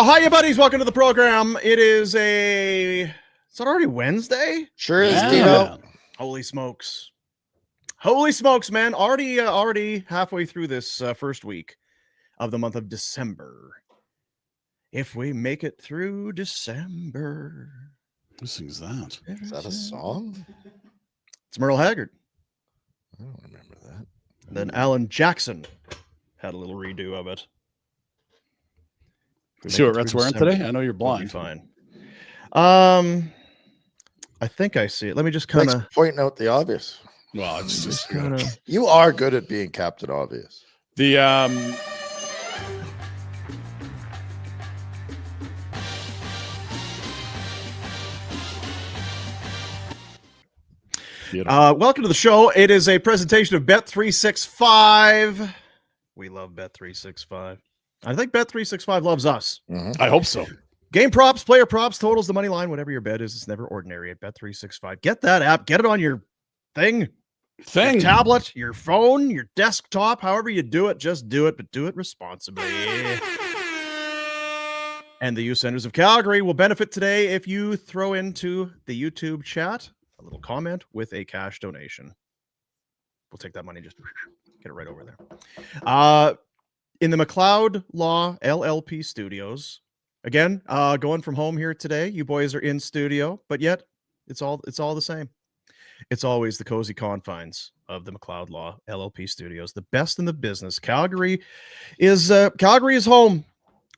Oh, hi, buddies. Welcome to the program. Is it already Wednesday? Sure is, Dino. Holy smokes. Holy smokes, man. Already halfway through this first week of the month of December. If we make it through December. Who sings that? Is that a song? It's Merle Haggard. I don't remember that. And then Alan Jackson had a little redo of it. See what Rhett's wearing today? I know you're blind. Fine. I think I see it. Let me just kind of pointing out the obvious. Well, it's just kind of. You are good at being Captain Obvious. The welcome to the show. It is a presentation of Bet365. We love Bet365. I think Bet365 loves us. I hope so. Game props, player props, totals, the money line, whatever your bet is, it's never ordinary at Bet365. Get that app. Get it on your thing. Your tablet, your phone, your desktop, however you do it, just do it, but do it responsibly. And the youth centers of Calgary will benefit today if you throw into the YouTube chat a little comment with a cash donation. We'll take that money, just get it right over there. In the McLeod Law LLP studios, again, going from home here today. You boys are in studio, but yet it's all the same. It's always the cozy confines of the McLeod Law LLP studios, the best in the business. Calgary is home.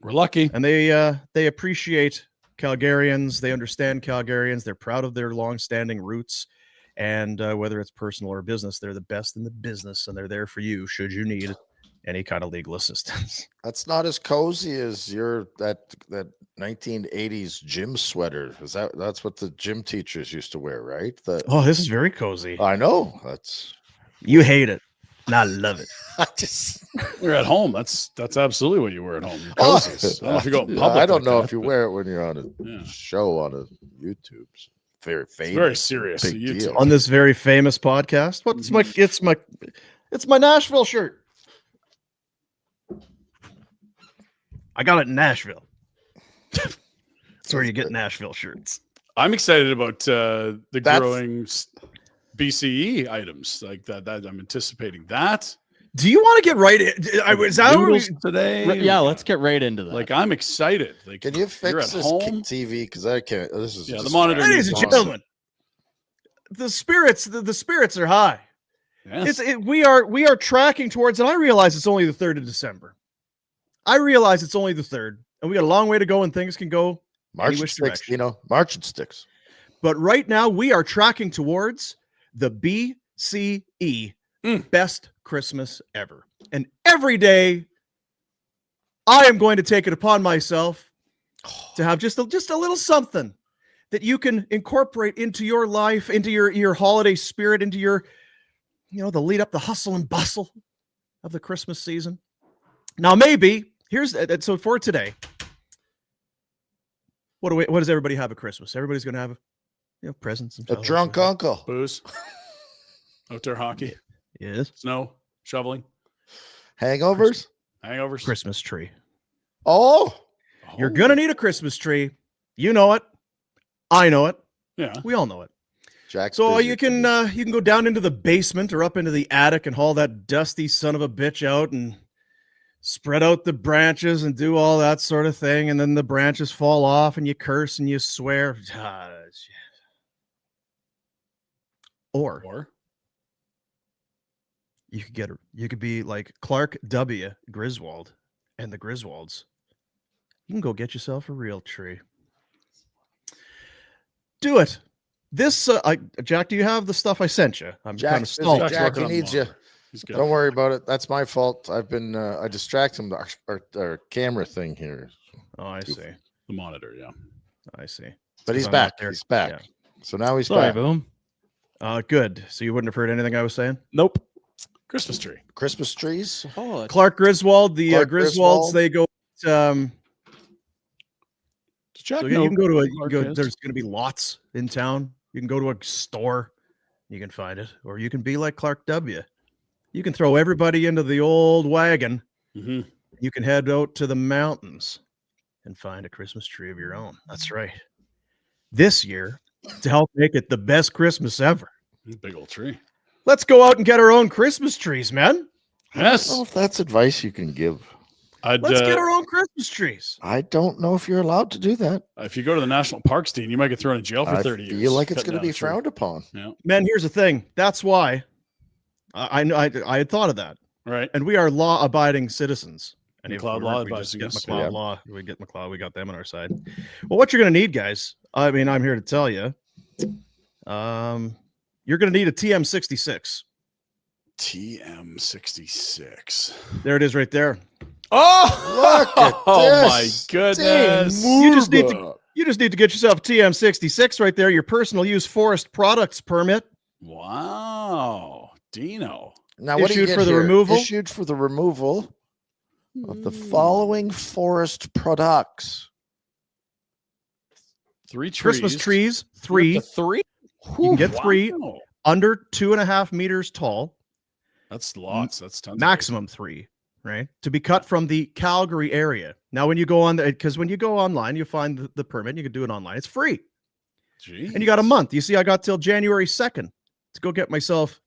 We're lucky, and they appreciate Calgarians. They understand Calgarians. They're proud of their long-standing roots, and whether it's personal or business, they're the best in the business, and they're there for you should you need any kind of legal assistance. That's not as cozy as that 1980s gym sweater. That's what the gym teachers used to wear, right? This is very cozy. I know. You hate it. And I love it. You're at home. That's absolutely what you wear at home. Cozies. I don't know if you go in public. I don't know if you wear it when you're on a show on a YouTube. Very famous. It's very serious. Deal. On this very famous podcast. It's my Nashville shirt. I got it in Nashville. That's where you get Nashville shirts. I'm excited about the growing BCE items like that. I'm anticipating that. Do you want to get right in? Today? Yeah, let's get right into that. Like, I'm excited. Like, can you fix this TV? Because I can't. This is the monitor. Ladies and gentlemen, the spirits are high. Yes. We are tracking towards, and I realize it's only the 3rd of December. I realize it's only the 3rd, and we got a long way to go, and things can go March and sticks. March and sticks. But right now, we are tracking towards the BCE best Christmas ever. And every day, I am going to take it upon myself to have just a little something that you can incorporate into your life, into your holiday spirit, into your, the lead up, the hustle and bustle of the Christmas season. Now, maybe so for today, what does everybody have at Christmas? Everybody's going to have presents. And a drunk uncle. Booze. Outdoor hockey. Yes. Snow. Shoveling. Hangovers. Christmas tree. Oh. You're going to need a Christmas tree. You know it. I know it. Yeah. We all know it. So you can go down into the basement or up into the attic and haul that dusty son of a bitch out and spread out the branches and do all that sort of thing. And then the branches fall off and you curse and you swear. Or you could be like Clark W. Griswold and the Griswolds. You can go get yourself a real tree. Do it. This Jack, do you have the stuff I sent you? I'm kind of stalled. Jack, he needs you. Don't worry about it. That's my fault. I've been I distract him our camera thing here. Oh, I see. The monitor, yeah. I see. But he's back. He's back. Yeah. So now he's back. Boom. Good. So you wouldn't have heard anything I was saying? Nope. Christmas tree. Christmas trees. Oh, Clark Griswold, the Griswolds, they go so you can go to there's going to be lots in town. You can go to a store, you can find it, or you can be like Clark W. You can throw everybody into the old wagon. Mm-hmm. You can head out to the mountains and find a Christmas tree of your own. That's right. This year, to help make it the best Christmas ever, Big old tree. let's go out and get our own Christmas trees, man. I don't know Yes. if that's advice you can give. Let's get our own Christmas trees. I don't know if you're allowed to do that. If you go to the national parks, Dean, you might get thrown in jail for 30 years. I feel like it's cutting going to down be a tree. frowned upon. Yeah. Man, here's the thing. That's why I had thought of that. Right. And we are law-abiding citizens. And if McLeod we law weren't, we just advising get us. McLeod Yeah. law. We get McLeod. We got them on our side. Well, what you're going to need, guys, I mean, I'm here to tell you, you're going to need a TM66. TM66. There it is right there. Oh, Look at oh my this. goodness. You just need to get yourself a TM66 right there, your personal use forest products permit. Wow. Dino. Now, what do you Issued get for the here? removal? Issued for the removal of the following forest products. 3 trees. Christmas trees, You're up 3. to 3? You can get 3 Wow. under 2.5 meters tall. That's lots. That's tons. Maximum 3, right? To be cut from the Calgary area. Now, when you go on, because when you go online, you find the permit. You can do it online. It's free, and you got a month. You see, I got till January 2nd to go get myself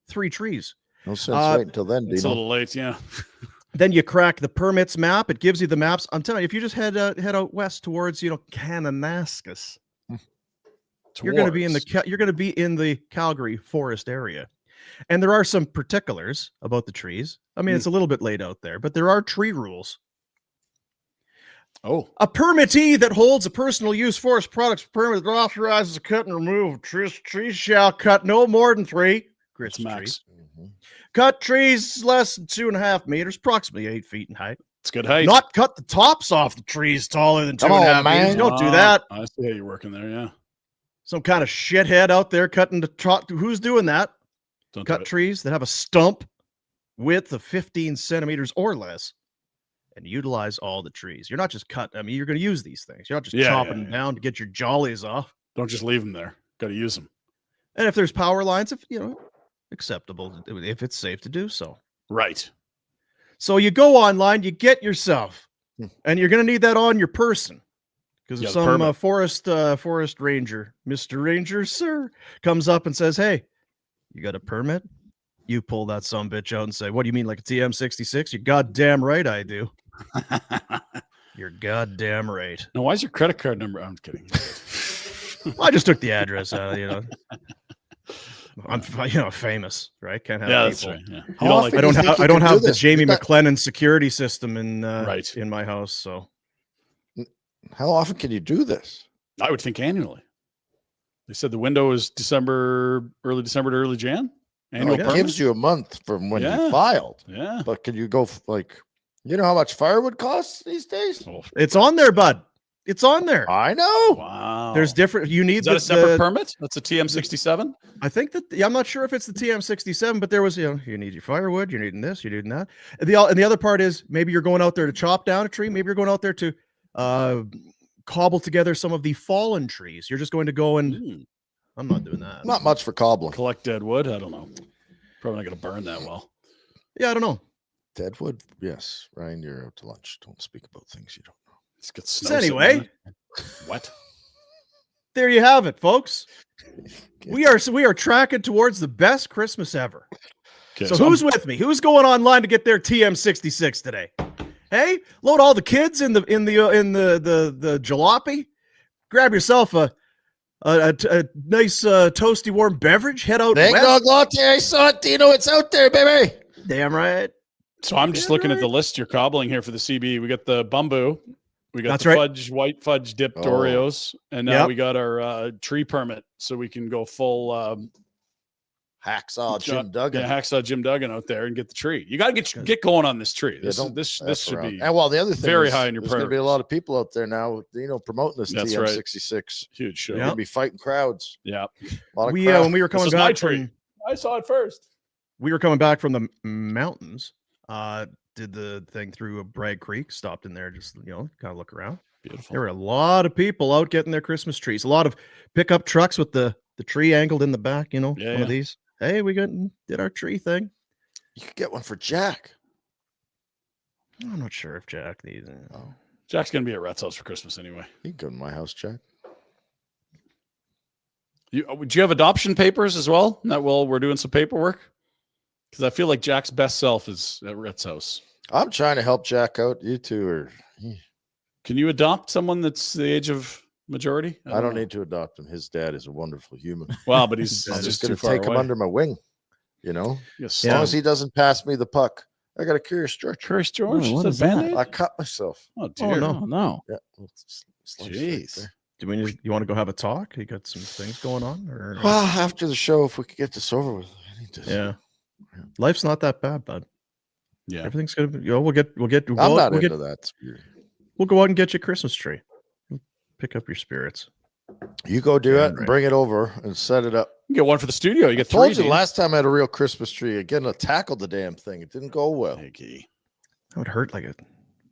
3 trees. No sense waiting until then, It's a Dino. little late, yeah. Then you crack the permits map. It gives you the maps. I'm telling you, if you just head out west towards Kananaskis, you're going to be in the Calgary forest area. And there are some particulars about the trees. I mean, it's a little bit laid out there, but there are tree rules. Oh, A permittee that holds a personal use forest products permit that authorizes the cut and remove of trees shall cut no more than 3 it's Christmas trees. max. Mhm. Cut trees less than 2.5 meters, approximately 8 feet in height. It's good height. Not cut the tops off the trees taller than Come 2.5 on, meters. man. Don't do that. I see how you're working there, yeah. Some kind of shithead out there cutting the top. Who's doing that? Don't do Cut it. trees that have a stump width of 15 centimeters or less and utilize all the trees. You're not just you're going to use these things. You're not just chopping them down to get your jollies off. Don't just leave them there. Got to use them. And if there's power lines, acceptable if it's safe to do so. Right. So you go online, you get yourself, and you're going to need that on your person. Because if Yeah, the some permit. forest ranger, Mr. Ranger, sir, comes up and says, hey, you got a permit? You pull that sumbitch out and say, what do you mean, like a TM66? You're goddamn right I do. You're goddamn right. Now, why is your credit card number? I'm kidding. Well, I just took the address out, I'm famous, right? Can't have Yeah, people. that's right. Yeah. You How don't often like do you think you I don't can do have the this? Jamie Is that- McLennan security system in Right. in my house, so How often can you do this? I would think annually. They said the window is early December to early Jan. Annual It yeah. permit. gives you a month from when Yeah. you filed. Yeah. But can you go you know how much firewood costs these days? Oh, it's on there, bud. It's on there. I know. wow. There's different. You need Is that a separate permit? That's a TM67. I think that I'm not sure if it's the TM67, but there was you need your firewood, you're needing this, you're needing that. And the other part is maybe you're going out there to chop down a tree. Maybe you're going out there to cobble together some of the fallen trees. You're just going to go and I'm not doing that. Not much for cobbling. Collect dead wood. I don't know. Probably not going to burn that well. Yeah, I don't know. Deadwood? Yes. Ryan, you're out to lunch. Don't speak about things you don't know. It's got snow. So sitting anyway, on it. What? there you have it, folks. We are tracking towards the best Christmas ever. Okay, So who's with me? Who's going online to get their TM66 today? Hey, load all the kids in the jalopy. Grab yourself a nice toasty warm beverage. Head out west. Eggnog latte. I saw it, Dino. It's out there, baby. Damn right. So I'm just looking at the list you're cobbling here for the CB. We got the bumbu. We got That's the right. white fudge dipped Oh. Oreos. And now Yep. we got our tree permit. So we can go full Hacksaw Jim Duggan. Hacksaw Jim Duggan out there and get the tree. You got to get going on this tree. This don't this F should around. be And well, the other thing very is high in your there's going to be a priorities. lot of people out there now, promoting this That's right. TM66. huge show. Yeah. You're going to be fighting crowds. Yeah. A lot of We crowds. when we were This coming is my back tree. from I saw it first. from the mountains, did the thing through Bragg Creek, stopped in there, just kind of look around. Beautiful. There were a lot of people out getting their Christmas trees. A lot of pickup trucks with the tree angled in the back. Yeah, one yeah. of these. Hey, we did our tree thing. You could get one for Jack. I'm not sure if Jack needs it. Oh. Jack's gonna be at Rhett's house for Christmas anyway. You can go to my house, Jack. Would you have adoption papers as well? That while we're doing some paperwork, because I feel like Jack's best self is at Rhett's house. I'm trying to help Jack out. You two are. Can you adopt someone that's the age of majority? I don't know. need to adopt him. His dad is a wonderful human. Well, but he's I'm just just going too to far take him away. under my wing. You know, Yes, as long as he doesn't pass me the puck. I got a curious stretch. Curious George. Oh, what is is that that? Band-Aid? I cut myself. Oh dear. no. Oh, no. Yeah. Well, it's right Jeez. there. Do you want to go have a talk? You got some things going on, or Well, after the show, if we could get this over with, I need to. yeah, life's not that bad, bud. Yeah. Everything's gonna be. We'll get. I'm not into that. We'll go out and get you a Christmas tree. Pick up your spirits. You go do Yeah, it and right. bring it over and set it up. You get one for the studio. You get I told three. you last time I had a real Christmas tree. Again, I tackled the damn thing. It didn't go well. Higgy. That would hurt like a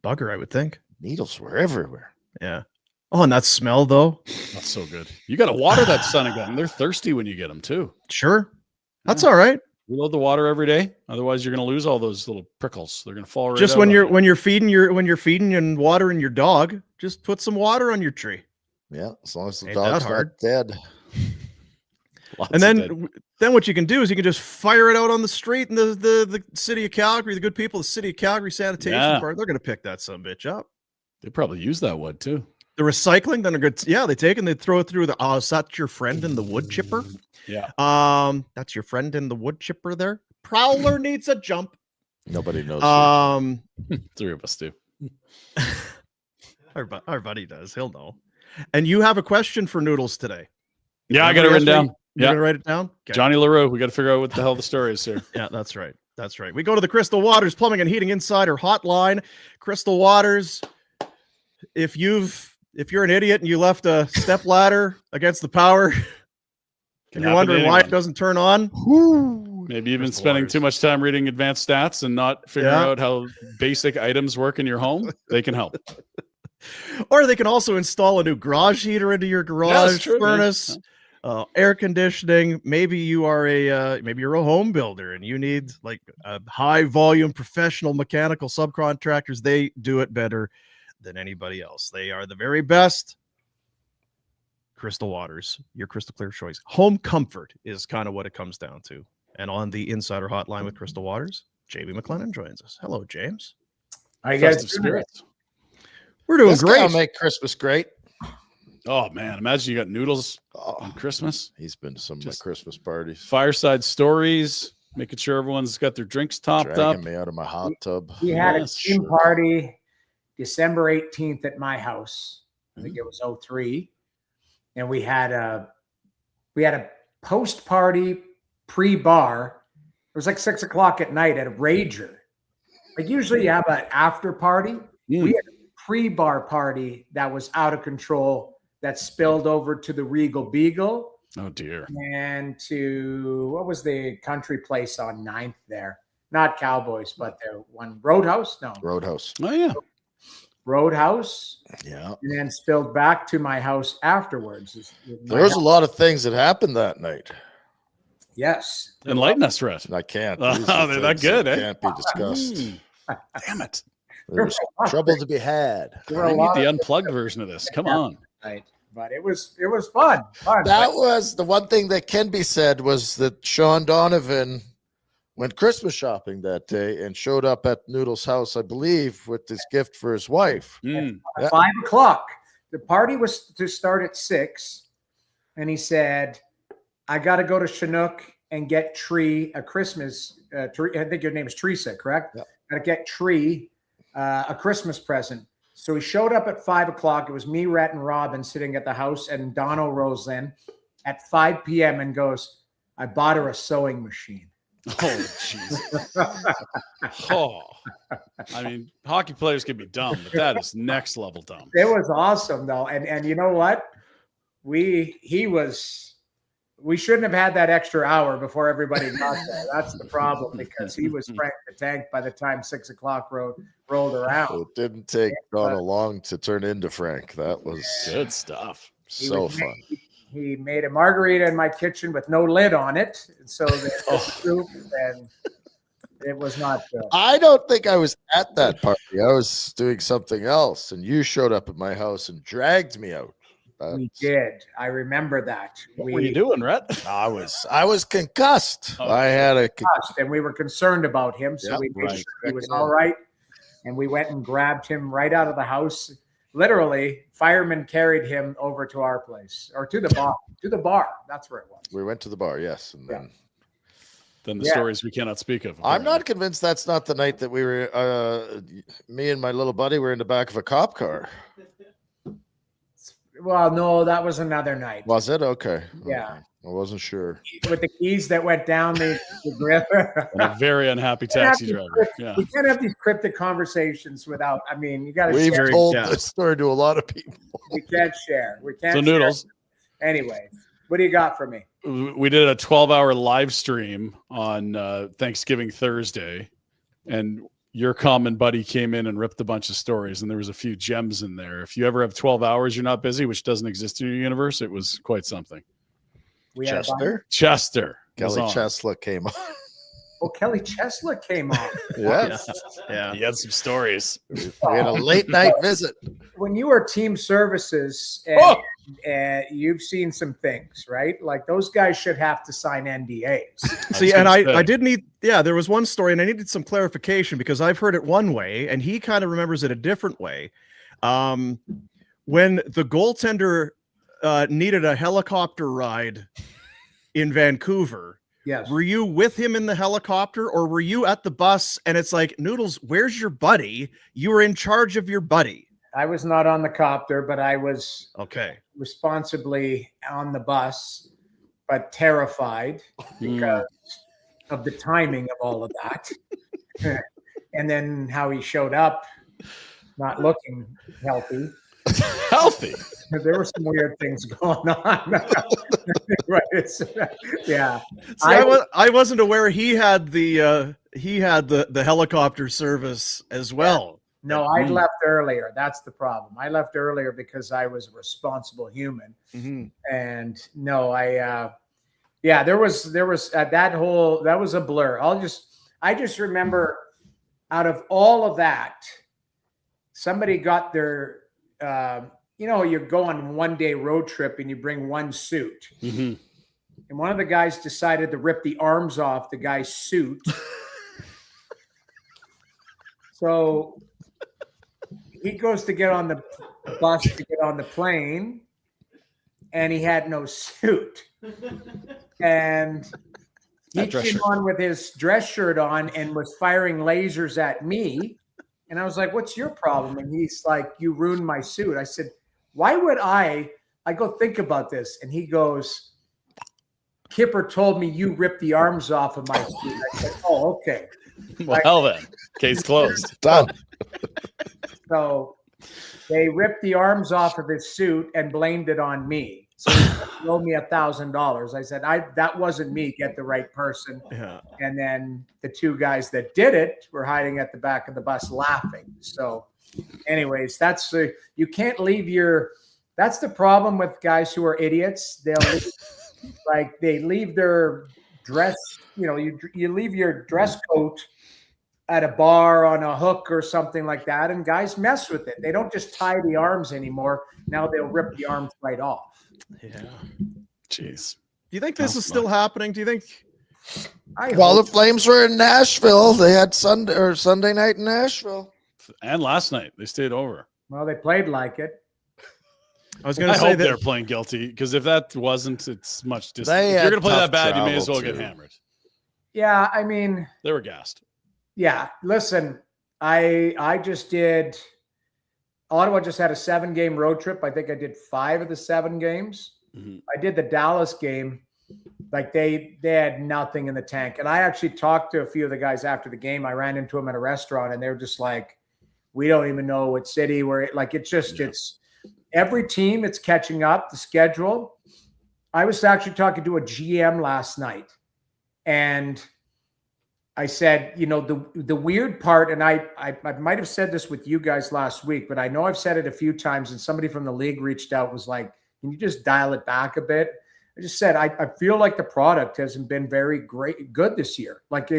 bugger, I would think. Needles were everywhere. Yeah. Oh, and that smell though. That's so good. You got to water that son again. They're thirsty when you get them too. Sure. That's all right. Reload the water every day. Otherwise, you're going to lose all those little prickles. They're going to fall right Just out when on you're you. feeding and watering your dog, just put some water on your tree. Yeah, as long as the Ain't that dog's hard. not dead. Lots And of dead. then what you can do is you can just fire it out on the street, and the city of Calgary, the good people, of the city of Calgary sanitation Yeah. part, they're going to pick that son of a bitch up. They probably use that wood too. The recycling, then they're good. Yeah, they take and they throw it through the. Oh, is that your friend in the wood chipper? Yeah. That's your friend in the wood chipper there. Prowler needs a jump. Nobody knows. Three of us do. Our buddy does. He'll know. And you have a question for Noodles today. Yeah, I got it written down. You're Yeah. gonna write it down. Okay. Johnny LaRue. We got to figure out what the hell the story is here. Yeah, that's right. That's right. We go to the Crystal Waters Plumbing and Heating Insider Hotline. Crystal Waters. If you're an idiot and you left a step ladder against the power, Can and you're happen to wondering why it anyone. doesn't turn on, Maybe you've been Crystal spending Waters. too much time reading advanced stats and not figuring Yeah. out how basic items work in your home. They can help. or they can also install a new garage heater into your garage true, man. furnace, air conditioning. Maybe you're a home builder and you need like a high volume professional mechanical subcontractors. They do it better than anybody else. They are the very best. Crystal Waters, your crystal clear choice. Home comfort is kind of what it comes down to. And on the Insider Hotline with Crystal Waters, JB McLennan joins us. Hello, James. How you guys Festive doing? spirits. We're doing This guy'll great. make Christmas great. Oh man, imagine you got noodles Oh, on Christmas. he's been to some of Just my Christmas parties. Fireside stories, making sure everyone's got their drinks topped Dragging up. me out of my hot tub. We had Yes, a team sure. party December 18th at my house. I think it was 03. And we had a post party pre-bar. It was like 6 o'clock at night at a Rager. Like usually you have an after party. Mm. We had a pre-bar party that was out of control that spilled over to the Regal Beagle Oh dear. and to what was the country place on 9th there? Not Cowboys, but the one Roadhouse? No. Roadhouse. Oh yeah. Roadhouse, Yeah. and then spilled back to my house afterwards. There was a lot of things that happened that night. Yes. Enlighten us, Rhett. And I can't. Oh, These are they're that things good, eh? Can't be discussed. Mm. Damn it. There's trouble to be had. There were I a need lot the of unplugged version of this. Come on. night, but it was fun. That was the one thing that can be said was that Sean Donovan went Christmas shopping that day and showed up at Noodles' house, I believe, with his gift for his wife. Mm. At 5 o'clock. The party was to start at 6, and he said, "I got to go to Chinook and get Tree a Christmas tree. I think your name is Teresa, correct? Yep. Got to get Tree a Christmas present." So he showed up at 5 o'clock. It was me, Rhett, and Robin sitting at the house, and Dono rolls in at 5 p.m. and goes, "I bought her a sewing machine." Oh, Jesus. Oh. I mean, hockey players can be dumb, but that is next level dumb. It was awesome though, and you know what? We shouldn't have had that extra hour before everybody got there. That's the problem because he was Frank the Tank by the time 6 o'clock rolled around. It didn't take Donna long to turn into Frank. That was Good stuff. so fun. He made a margarita in my kitchen with no lid on it, so that the soup and It was not Phil. I don't think I was at that party. I was doing something else, and you showed up at my house and dragged me out. We did. I remember that. What were you doing, Rhett? I was concussed. Oh, I had a And we were concerned about him, so Yep, we made right. sure he was all right. And we went and grabbed him right out of the house. Literally, firemen carried him over to our place or to the bar. To the bar. That's where it was. We went to the bar, yes, and then The Yeah. stories we cannot speak of. I'm not convinced that's not the night that we were. Me and my little buddy were in the back of a cop car. Well, no, that was another night. Was it? Okay. Yeah. Okay. I wasn't sure. With the keys that went down the river. And a very unhappy taxi driver. Yeah. We can't have these cryptic conversations without, I mean, you got to We've share. told yeah. this story to a lot of people. We can't share. We can't So share. Noodles, Anyway, what do you got for me? we did a 12-hour live stream on Thanksgiving Thursday, and your common buddy came in and ripped a bunch of stories, and there was a few gems in there. If you ever have 12 hours, you're not busy, which doesn't exist in your universe, it was quite something. We had a bunch- Chester. Chester was Kelly on. Chesla came on. Oh, Kelly Chesla came on. Yes. Yeah. He had some stories. We had a late night visit. When you are team services Oh! and you've seen some things, right? Like those guys should have to sign NDAs. See, and I did need, there was one story, and I needed some clarification because I've heard it one way, and he kind of remembers it a different way. When the goaltender needed a helicopter ride in Vancouver, Yes. were you with him in the helicopter, or were you at the bus? And it's like, Noodles, where's your buddy? You were in charge of your buddy. I was not on the copter, but I was Okay. responsibly on the bus, but terrified because of the timing of all of that. And then how he showed up, not looking healthy. Healthy. There were some weird things going on. Right, yeah. See, I wasn't aware he had the helicopter service as well. No, I left earlier. That's the problem. I left earlier because I was a responsible human. Mhm. And no, there was that was a blur. I just remember out of all of that, somebody got their, you go on 1 day road trip and you bring one suit. Mm-hmm. And one of the guys decided to rip the arms off the guy's suit. So he goes to get on the bus to get on the plane, and he had no suit. And he That dress came shirt. on with his dress shirt on and was firing lasers at me. And I was like, "What's your problem?" And he's like, "You ruined my suit." I said, "Why would I go think about this?" And he goes, "Kipper told me you ripped the arms off of my suit." I said, "Oh, okay." Well, then, case closed. Done. So they ripped the arms off of his suit and blamed it on me. So he owed me $1,000. I said, that wasn't me. Get the right person. Yeah. And then the two guys that did it were hiding at the back of the bus laughing. So anyways, that's you can't leave that's the problem with guys who are idiots. They leave their dress, you leave your dress coat at a bar on a hook or something like that, and guys mess with it. They don't just tie the arms anymore. Now they'll rip the arms right off. Yeah. Jeez. Do you think this is still happening? Do you think? Well, the Flames were in Nashville. They had Sunday night in Nashville. And last night they stayed over. Well, they played like it. I was going I to say hope they're that. playing guilty, because if that wasn't, it's much distant. They If had you're going to play tough that bad, you may as well travel, get too. hammered. Yeah, I mean, They were gassed. yeah. Listen, I just did. Ottawa just had a 7-game road trip. I think I did 5 of the 7 games. Mhm. I did the Dallas game. Like they had nothing in the tank. And I actually talked to a few of the guys after the game. I ran into them at a restaurant, and they were just like, "We don't even know what city we're in." Like it's every team. It's catching up the schedule. I was actually talking to a GM last night, and I said, the weird part, and I might have said this with you guys last week, but I know I've said it a few times, and somebody from the league reached out, was like, "Can you just dial it back a bit?" I just said, I feel like the product hasn't been very good this year. Like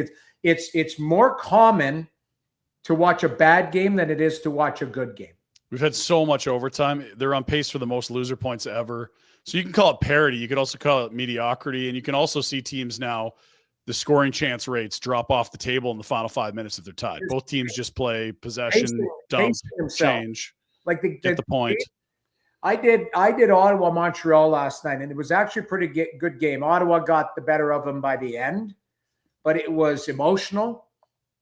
it's more common to watch a bad game than it is to watch a good game. We've had so much overtime. They're on pace for the most loser points ever. So you can call it parity. You could also call it mediocrity. And you can also see teams now, the scoring chance rates drop off the table in the final 5 minutes if they're tied. Both teams just play possession, dump, change, like get the point. I did Ottawa Montreal last night, and it was actually a pretty good game. Ottawa got the better of them by the end, but it was emotional.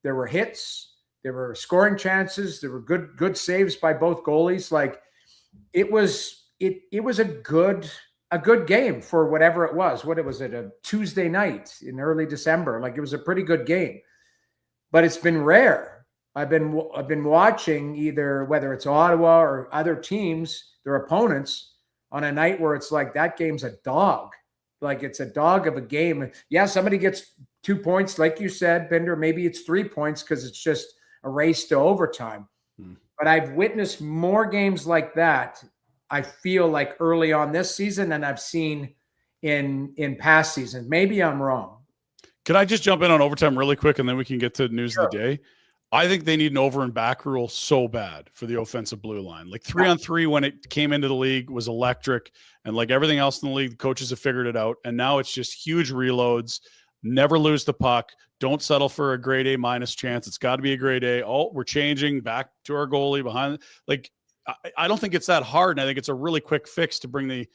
There were hits. There were scoring chances. There were good saves by both goalies. Like it was a good game for whatever it was. What was it? A Tuesday night in early December. Like it was a pretty good game, but it's been rare. I've been watching either whether it's Ottawa or other teams, their opponents, on a night where it's like that game's a dog. Like it's a dog of a game. Yeah, somebody gets 2 points, like you said, Pinder. Maybe it's 3 points because it's just a race to overtime. But I've witnessed more games like that, I feel like, early on this season than I've seen in past seasons. Maybe I'm wrong. Could I just jump in on overtime really quick and then we can get to news of the day? I think they need an over and back rule so bad for the offensive blue line. Like 3-on-3 when it came into the league was electric, and like everything else in the league, the coaches have figured it out. And now it's just huge reloads. Never lose the puck. Don't settle for a grade A- chance. It's got to be a grade A. Oh, we're changing back to our goalie behind. Like, I don't think it's that hard. And I think it's a really quick fix to bring the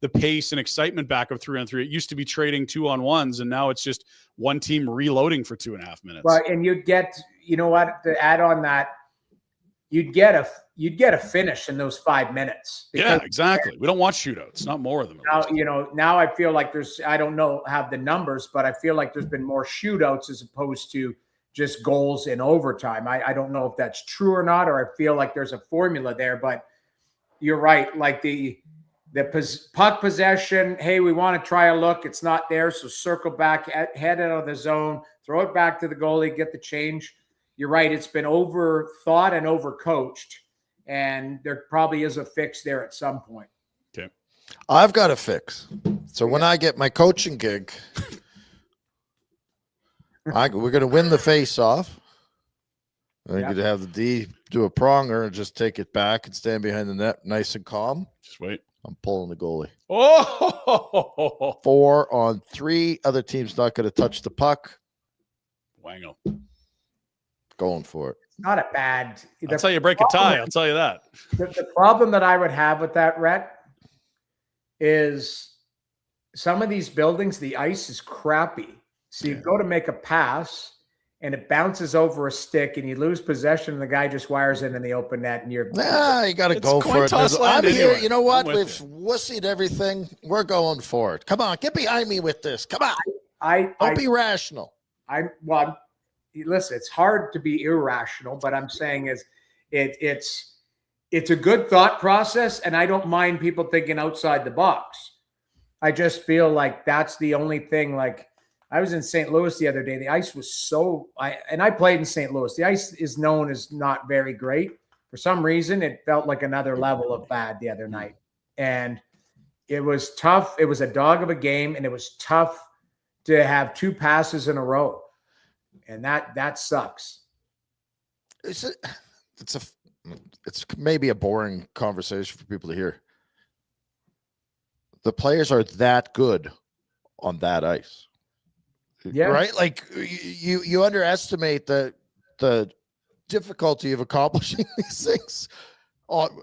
pace and excitement back of 3-on-3. It used to be trading 2-on-1s, and now it's just one team reloading for 2.5 minutes. Well, and you'd get, you know what, to add on that, you'd get a finish in those 5 minutes. Yeah, exactly. We don't want shootouts, not more of them. Now I feel like I don't know, have the numbers, but I feel like there's been more shootouts as opposed to just goals in overtime. I don't know if that's true or not, or I feel like there's a formula there, but you're right. Like the puck possession, hey, we want to try a look. It's not there, so circle back, head out of the zone, throw it back to the goalie, get the change. You're right. It's been overthought and overcoached, and there probably is a fix there at some point. Okay. I've got a fix. So when I get my coaching gig, we're going to win the face-off. I'm going to have the D do a pronger and just take it back and stand behind the net nice and calm. Just wait. I'm pulling the goalie. Oh! 4-on-3. Other team's not going to touch the puck. Wango. Going for it. Not a bad. That's how you break a tie. I'll tell you that. The problem that I would have with that, Rhett, is some of these buildings, the ice is crappy. So you go to make a pass and it bounces over a stick and you lose possession and the guy just wires in the open net and you're you got to go for it. I'm here. You know what? We've wussied everything. We're going for it. Come on, get behind me with this. Come on. Don't be rational. Listen, it's hard to be irrational, but I'm saying it's a good thought process, and I don't mind people thinking outside the box. I just feel like that's the only thing. Like I was in St. Louis the other day. The ice was and I played in St. Louis. The ice is known as not very great. For some reason, it felt like another level of bad the other night. And it was tough. It was a dog of a game, and it was tough to have 2 passes in a row. And that sucks. It's maybe a boring conversation for people to hear. The players are that good on that ice. Yeah. Right? Like you underestimate the difficulty of accomplishing these things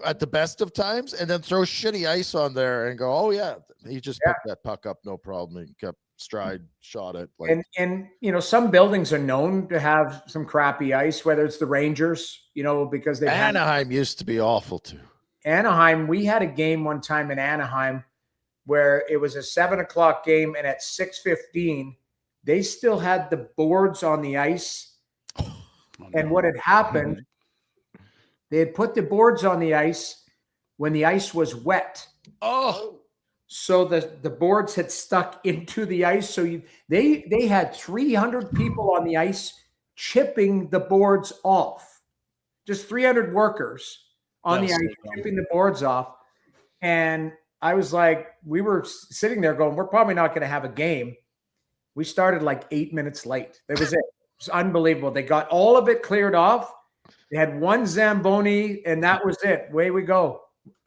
at the best of times, and then throw shitty ice on there and go, oh yeah, he just picked that puck up, no problem. He kept stride, shot it. Like, and some buildings are known to have some crappy ice, whether it's the Rangers, because Anaheim used to be awful too. Anaheim, we had a game one time in Anaheim where it was a 7:00 game, and at 6:15 they still had the boards on the ice. And what had happened, they had put the boards on the ice when the ice was wet. So the boards had stuck into the ice. So they had 300 people on the ice chipping the boards off. Just 300 workers on the ice chipping the boards off. And I was like, we were sitting there going, we're probably not going to have a game. We started like 8 minutes late. That was it. was unbelievable. They got all of it cleared off. They had one Zamboni, and that was it. Away we go.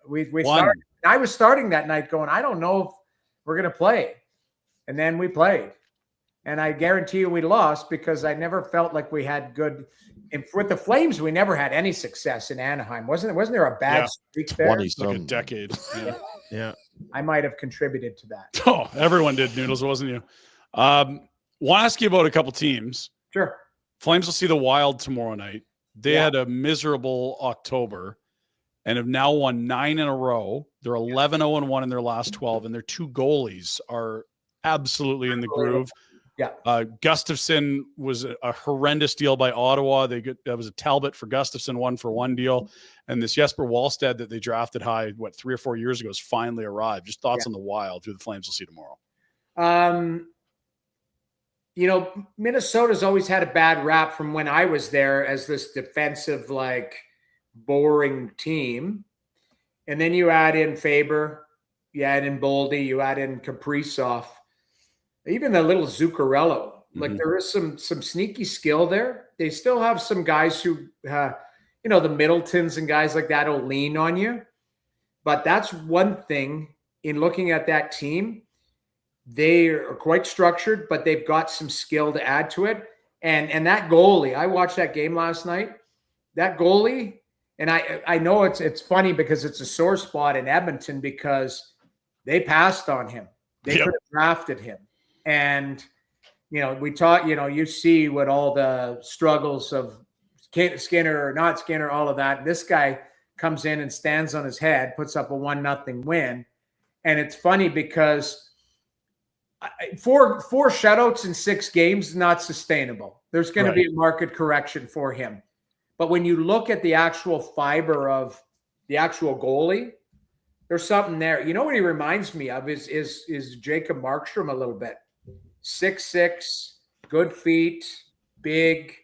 We started. I was starting that night going, I don't know if we're going to play. And then we played. And I guarantee you we lost because I never felt like we had good – with the Flames, we never had any success in Anaheim. Wasn't there a bad streak there? 20 like a decade. Yeah. I might have contributed to that. Oh, everyone did, Noodles. It wasn't you. Want to ask you about a couple teams. Sure. Flames will see the Wild tomorrow night. They had a miserable October and have now won 9 in a row. They're 11-0-1 in their last 12, and their 2 goalies are absolutely in the groove. Yeah. Gustafson was a horrendous deal by Ottawa. That was a Talbot for Gustafson, 1-for-1 deal. And this Jesper Wallstead that they drafted high, 3 or 4 years ago, has finally arrived. Just thoughts on the Wild, who the Flames will see tomorrow. Minnesota's always had a bad rap from when I was there as this defensive, boring team. And then you add in Faber, you add in Boldy, you add in Kaprizov, even the little Zuccarello. There is some sneaky skill there. They still have some guys who, the Middletons and guys like that will lean on you. But that's one thing in looking at that team. They are quite structured, but they've got some skill to add to it. And that goalie, I watched that game last night. That goalie, and I know it's funny because it's a sore spot in Edmonton because they passed on him. They could have drafted him. And, we taught, you see what all the struggles of Skinner or not Skinner, all of that. This guy comes in and stands on his head, puts up a 1-0 win. And it's funny because four shutouts in 6 games is not sustainable. There's going to be a market correction for him. But when you look at the actual fiber of the actual goalie, there's something there. You know what he reminds me of is Jacob Markstrom a little bit. 6'6", good feet, big.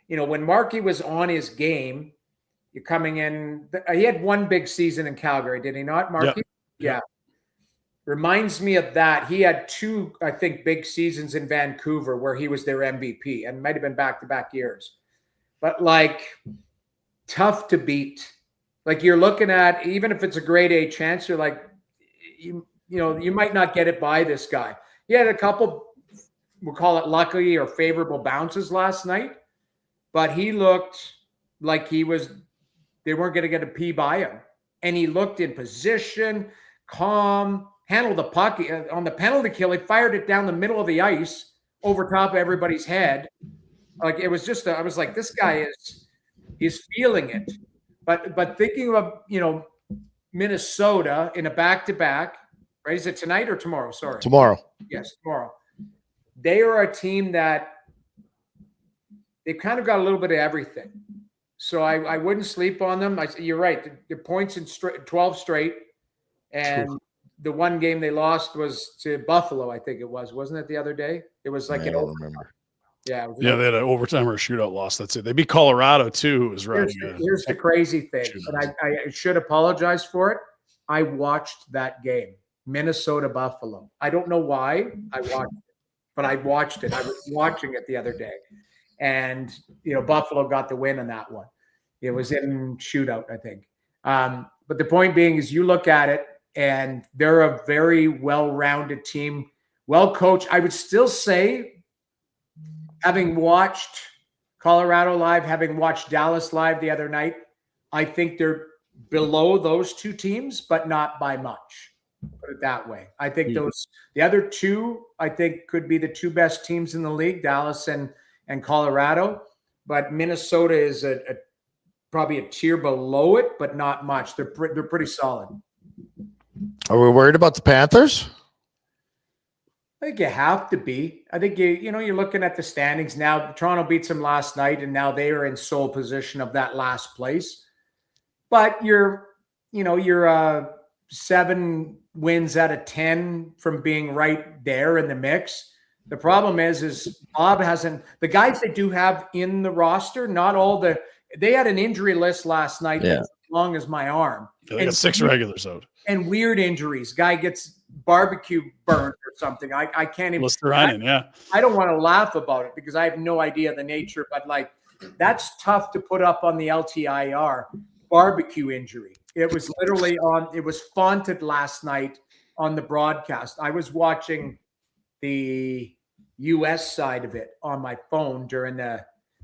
When Markey was on his game, you're coming in. He had one big season in Calgary, did he not, Markey? Yeah. Reminds me of that. He had 2, I think, big seasons in Vancouver where he was their MVP, and might have been back-to-back years. But tough to beat. You're looking at, even if it's a grade A chance, you're like, you might not get it by this guy. He had a couple, we'll call it lucky or favorable bounces last night, but he looked like they weren't going to get a P by him. And he looked in position, calm, handled the puck. On the penalty kill, he fired it down the middle of the ice over top of everybody's head. It was just, I was like, this guy is feeling it. But thinking of, Minnesota in a back-to-back, right? Is it tonight or tomorrow? Sorry. Tomorrow. Yes, tomorrow. They are a team that they've kind of got a little bit of everything. So I wouldn't sleep on them. You're right. The points in 12 straight. And the one game they lost was to Buffalo, I think it was. Wasn't it the other day? It was like I don't remember. Yeah. They had an overtime or a shootout loss. That's it. They beat Colorado, too, who was riding. Here's the crazy thing, and I should apologize for it. I watched that game, Minnesota-Buffalo. I don't know why I watched it, but I watched it. I was watching it the other day. And, Buffalo got the win on that one. It was in shootout, I think. But the point being is you look at it, and they're a very well-rounded team, well-coached. I would still say, having watched Colorado live, having watched Dallas live the other night, I think they're below those 2 teams, but not by much. Put it that way. I think the other 2, I think, could be the 2 best teams in the league, Dallas and Colorado. But Minnesota is probably a tier below it, but not much. They're pretty solid. Are we worried about the Panthers? I think you have to be. I think you're looking at the standings now. Toronto beats them last night, and now they are in sole position of that last place. But you're 7 wins out of 10 from being right there in the mix. The problem is Bob hasn't. The guys they do have in the roster, not all the. They had an injury list last night that's as long as my arm. They got 6 regulars out. And weird injuries. Guy gets barbecue burnt or something. I can't even. Listerine, yeah. I don't want to laugh about it because I have no idea the nature, but like that's tough to put up on the LTIR. Barbecue injury. It was literally it was fonted last night on the broadcast. I was watching the US side of it on my phone during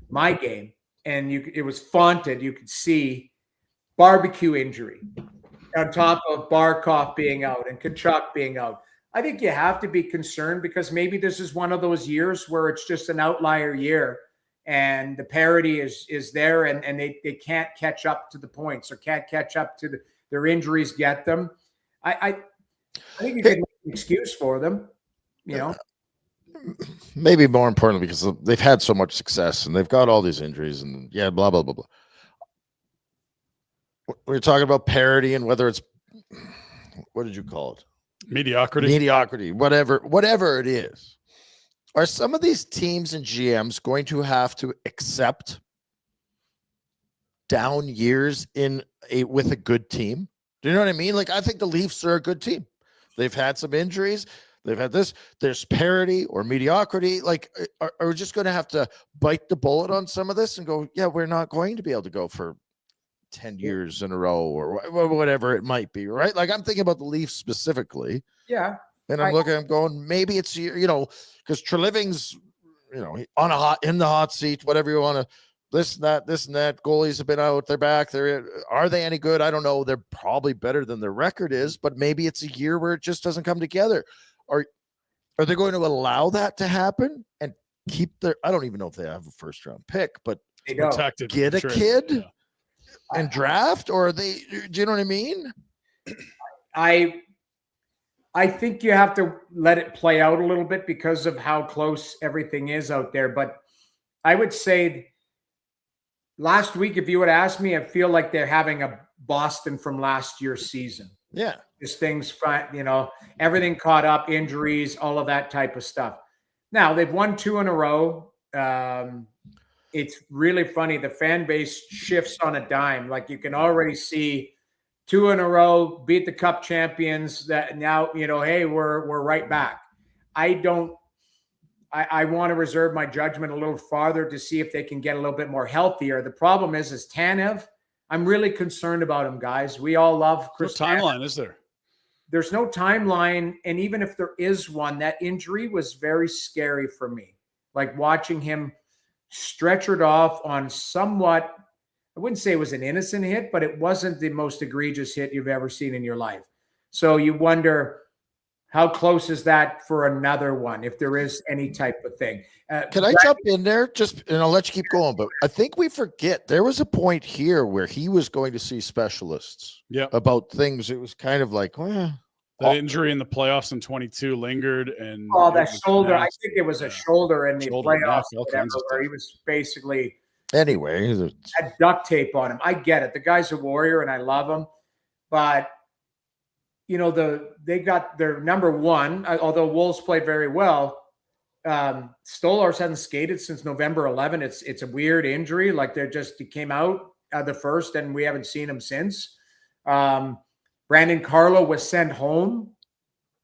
my game, and it was fonted. You could see barbecue injury on top of Barkov being out and Kachuk being out. I think you have to be concerned because maybe this is one of those years where it's just an outlier year and the parity is there and they can't catch up to the points or can't catch up to their injuries get them. I think you can make an excuse for them, you know. Maybe more importantly because they've had so much success and they've got all these injuries and blah, blah, blah, blah. We're talking about parity and whether it's, what did you call it? Mediocrity, whatever it is. Are some of these teams and GMs going to have to accept down years with a good team? Do you know what I mean? Like, I think the Leafs are a good team. They've had some injuries. They've had this. There's parity or mediocrity. Like, are we just going to have to bite the bullet on some of this and go, yeah, we're not going to be able to go for 10 years in a row or whatever it might be, right? Like, I'm thinking about the Leafs specifically. Yeah. And I'm going, maybe it's, because Treliving's, in the hot seat, whatever you want to, this and that. Goalies have been out. They're back. Are they any good? I don't know. They're probably better than their record is, but maybe it's a year where it just doesn't come together. Are they going to allow that to happen and keep I don't even know if they have a first round pick, but they don't get a kid and draft, or do you know what I mean? I think you have to let it play out a little bit because of how close everything is out there. But I would say last week, if you would ask me, I feel like they're having a Boston from last year's season. Yeah. Just things, everything caught up, injuries, all of that type of stuff. Now, they've won 2 in a row. It's really funny. The fan base shifts on a dime. Like, you can already see 2 in a row, beat the Cup champions. That now, hey, we're right back. I want to reserve my judgment a little farther to see if they can get a little bit more healthier. The problem is Tanev. I'm really concerned about him, guys. We all love Chris. What timeline is there? There's no timeline, and even if there is one, that injury was very scary for me. Like watching him stretchered off on somewhat, I wouldn't say it was an innocent hit, but it wasn't the most egregious hit you've ever seen in your life. So you wonder how close is that for another one, if there is any type of thing. Can I jump in there? And I'll let you keep going, but I think we forget there was a point here where he was going to see specialists about things. It was kind of like, that injury in the playoffs in 22 lingered, and that shoulder. I think it was a shoulder in the playoffs, where he was basically had duct tape on him. I get it. The guy's a warrior, and I love him, but they got their number one. Although Wolves played very well, Stolarz hasn't skated since November 11. It's a weird injury. Like he came out the first, and we haven't seen him since. Brandon Carlo was sent home.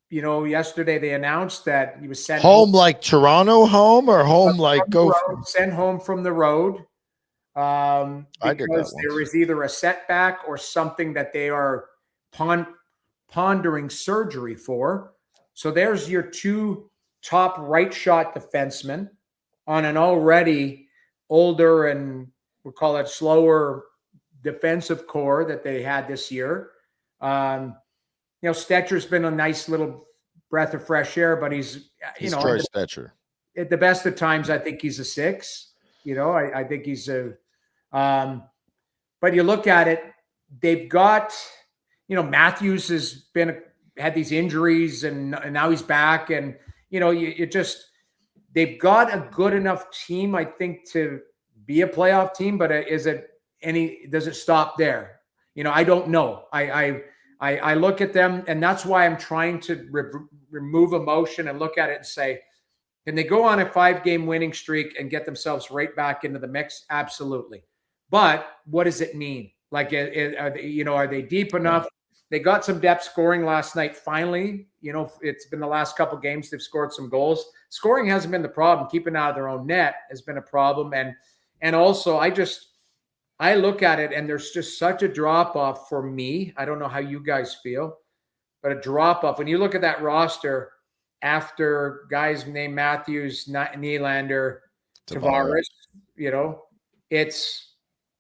Yesterday they announced that he was sent home like Toronto home or home like sent home from the road. Because there was either a setback or something that they are pondering surgery for. So there's your 2 top right shot defensemen on an already older and we'll call it slower defensive core that they had this year. Stetcher's been a nice little breath of fresh air, but he's Troy Stetcher. At the best of times, I think he's a 6. I think he's a. But you look at it, they've got. Matthews has had these injuries and now he's back, and they've got a good enough team, I think, to be a playoff team. But does it stop there? I don't know. I look at them, and that's why I'm trying to remove emotion and look at it and say, can they go on a 5-game winning streak and get themselves right back into the mix? Absolutely. But what does it mean? Like, are they deep enough? They got some depth scoring last night. Finally, it's been the last couple games they've scored some goals. Scoring hasn't been the problem. Keeping out of their own net has been a problem. And also, I look at it and there's just such a drop off for me. I don't know how you guys feel, but a drop off when you look at that roster after guys named Matthews, Nylander, Tavares. It's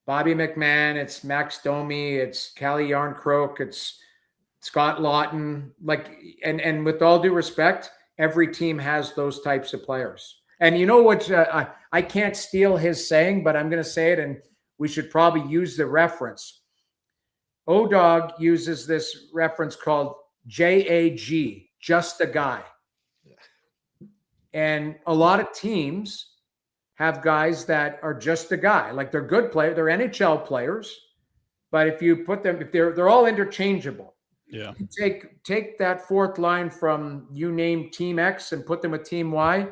Bobby McMahon, it's Max Domi, it's Calle Yarncroke, it's Scott Lawton. And with all due respect, every team has those types of players. And you know what? I can't steal his saying, but I'm going to say it, and we should probably use the reference. O-Dog uses this reference called JAG, just a guy. And a lot of teams have guys that are just a guy. Like they're good players, they're NHL players, but if you put them, if they're all interchangeable. Yeah. Take that fourth line from you name Team X and put them with Team Y.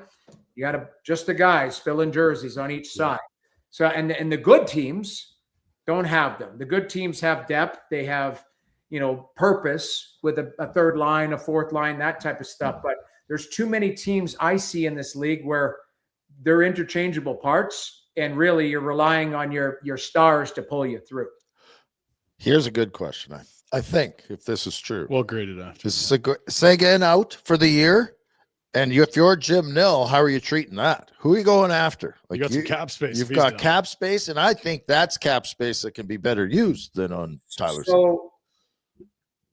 You got just the guys filling jerseys on each side. So and the good teams don't have them. The good teams have depth. They have purpose with a third line, a fourth line, that type of stuff. But there's too many teams I see in this league where they're interchangeable parts, and really you're relying on your stars to pull you through. Here's a good question. I think if this is true, we'll grade it after. Is Seguin out for the year? And if you're Jim Nill, how are you treating that? Who are you going after? You got some cap space. You've got cap space, and I think that's cap space that can be better used than on Tyler.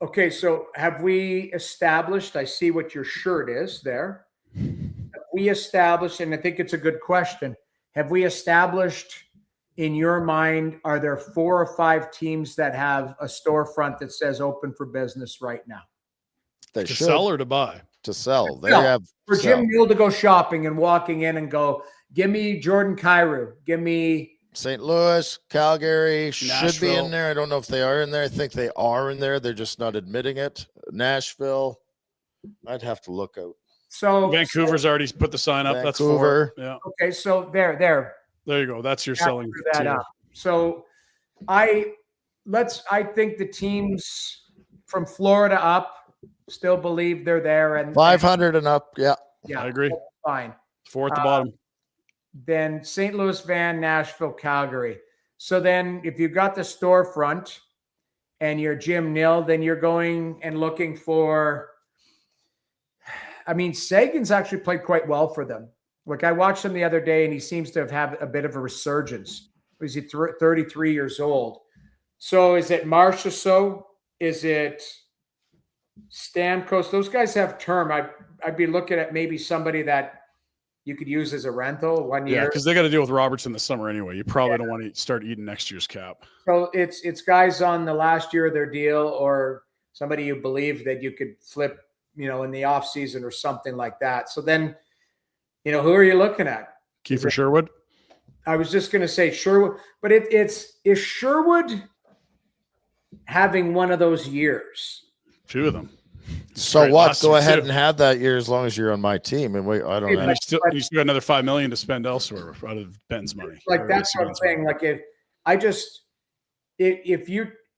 Okay, so have we established? I see what your shirt is there. Have we established, and I think it's a good question. Have we established in your mind, are there 4 or 5 teams that have a storefront that says open for business right now? They to sell or to buy? To sell. They have for Jim Neal to go shopping and walking in and go, give me Jordan Kyrou, give me St. Louis, Calgary should Nashville. Be in there. I don't know if they are in there. I think they are in there. They're just not admitting it. Nashville. I'd have to look out. So Vancouver's already put the sign up. Vancouver. That's 4. Yeah. Okay, so there you go. That's your selling. That up. So I think the teams from Florida up still believe they're there, and 500 and up. Yeah, I agree. Fine. 4 at the bottom. Then St. Louis, Nashville, Calgary. So then if you've got the storefront and you're Jim Nill, then you're going and looking for, Seguin's actually played quite well for them. Like I watched him the other day and he seems to have had a bit of a resurgence. Is he 33 years old? So is it Marchessault? Is it Stamkos? Those guys have term. I'd be looking at maybe somebody that you could use as a rental 1 year. Yeah, because they got to deal with Roberts in the summer anyway. You probably don't want to start eating next year's cap. So it's guys on the last year of their deal, or somebody you believe that you could flip, in the off season or something like that. So then, who are you looking at? Kiefer Sherwood. I was just going to say Sherwood, but is Sherwood having one of those years? 2 of them. So what? Go ahead and have that year as long as you're on my team. And I don't know. You still got another $5 million to spend elsewhere out of Ben's money. Like that's what I'm saying. Like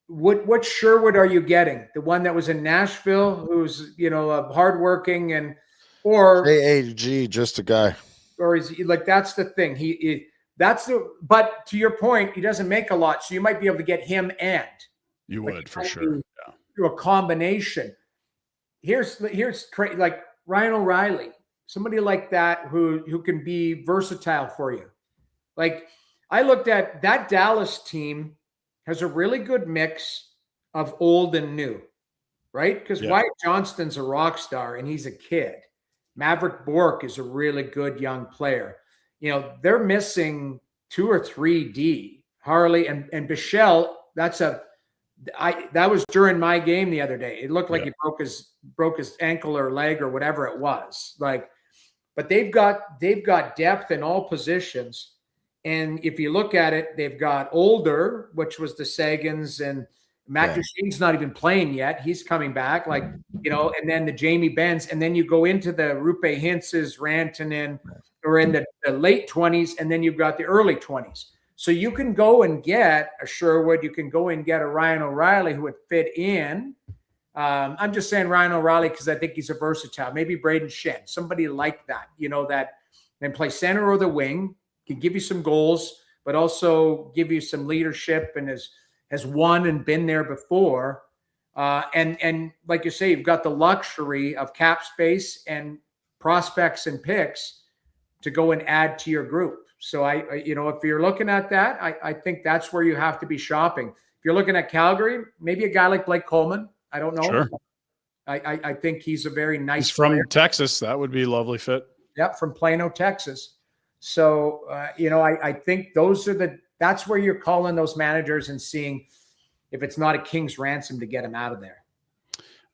what Sherwood are you getting? The one that was in Nashville, who's hardworking or AAG, just a guy. Or is he like that's the thing? But to your point, he doesn't make a lot, so you might be able to get him and you would for sure. Yeah. Through a combination. Here's like Ryan O'Reilly, somebody like that who can be versatile for you. Like I looked at that Dallas team has a really good mix of old and new, right? Because Wyatt Johnston's a rock star and he's a kid. Maverick Bourque is a really good young player. They're missing 2 or 3 D. Harley and Bichelle, that was during my game the other day. It looked like he broke his ankle or leg or whatever it was. But they've got depth in all positions. And if you look at it, they've got older, which was the Sagans, and Matt Duchene's not even playing yet. He's coming back, and then the Jamie Benns, and then you go into the Rupe Hintz's, Rantanen, or in the late 20s, and then you've got the early 20s. So you can go and get a Sherwood, you can go and get a Ryan O'Reilly who would fit in, I'm just saying Ryan O'Reilly because I think he's a versatile. Maybe Braden Shen, somebody like that, that can play center or the wing, can give you some goals, but also give you some leadership and has won and been there before. And like you say, you've got the luxury of cap space and prospects and picks to go and add to your group. So if you're looking at that, I think that's where you have to be shopping. If you're looking at Calgary, maybe a guy like Blake Coleman. I don't know. Sure. I think he's a very nice He's from player. Texas. That would be a lovely fit. Yep, from Plano, Texas. So, I think that's where you're calling those managers and seeing if it's not a king's ransom to get him out of there.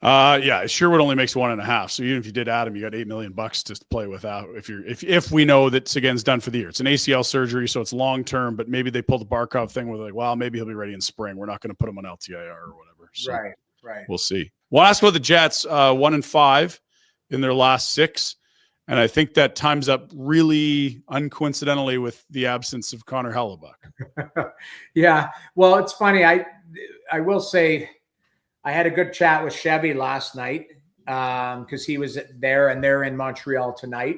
Yeah, Sherwood only makes 1.5. So even if you did add him, you got $8 million just to play without. If we know that Seguin's done for the year, it's an ACL surgery, so it's long term. But maybe they pull the Barkov thing where they're like, well, maybe he'll be ready in spring. We're not going to put him on LTIR or whatever. So Right. We'll see. We'll ask about the Jets. 1-5 in their last 6. And I think that times up really uncoincidentally with the absence of Connor Hellebuck. Yeah. Well, it's funny. I will say I had a good chat with Chevy last night because he was there and they're in Montreal tonight.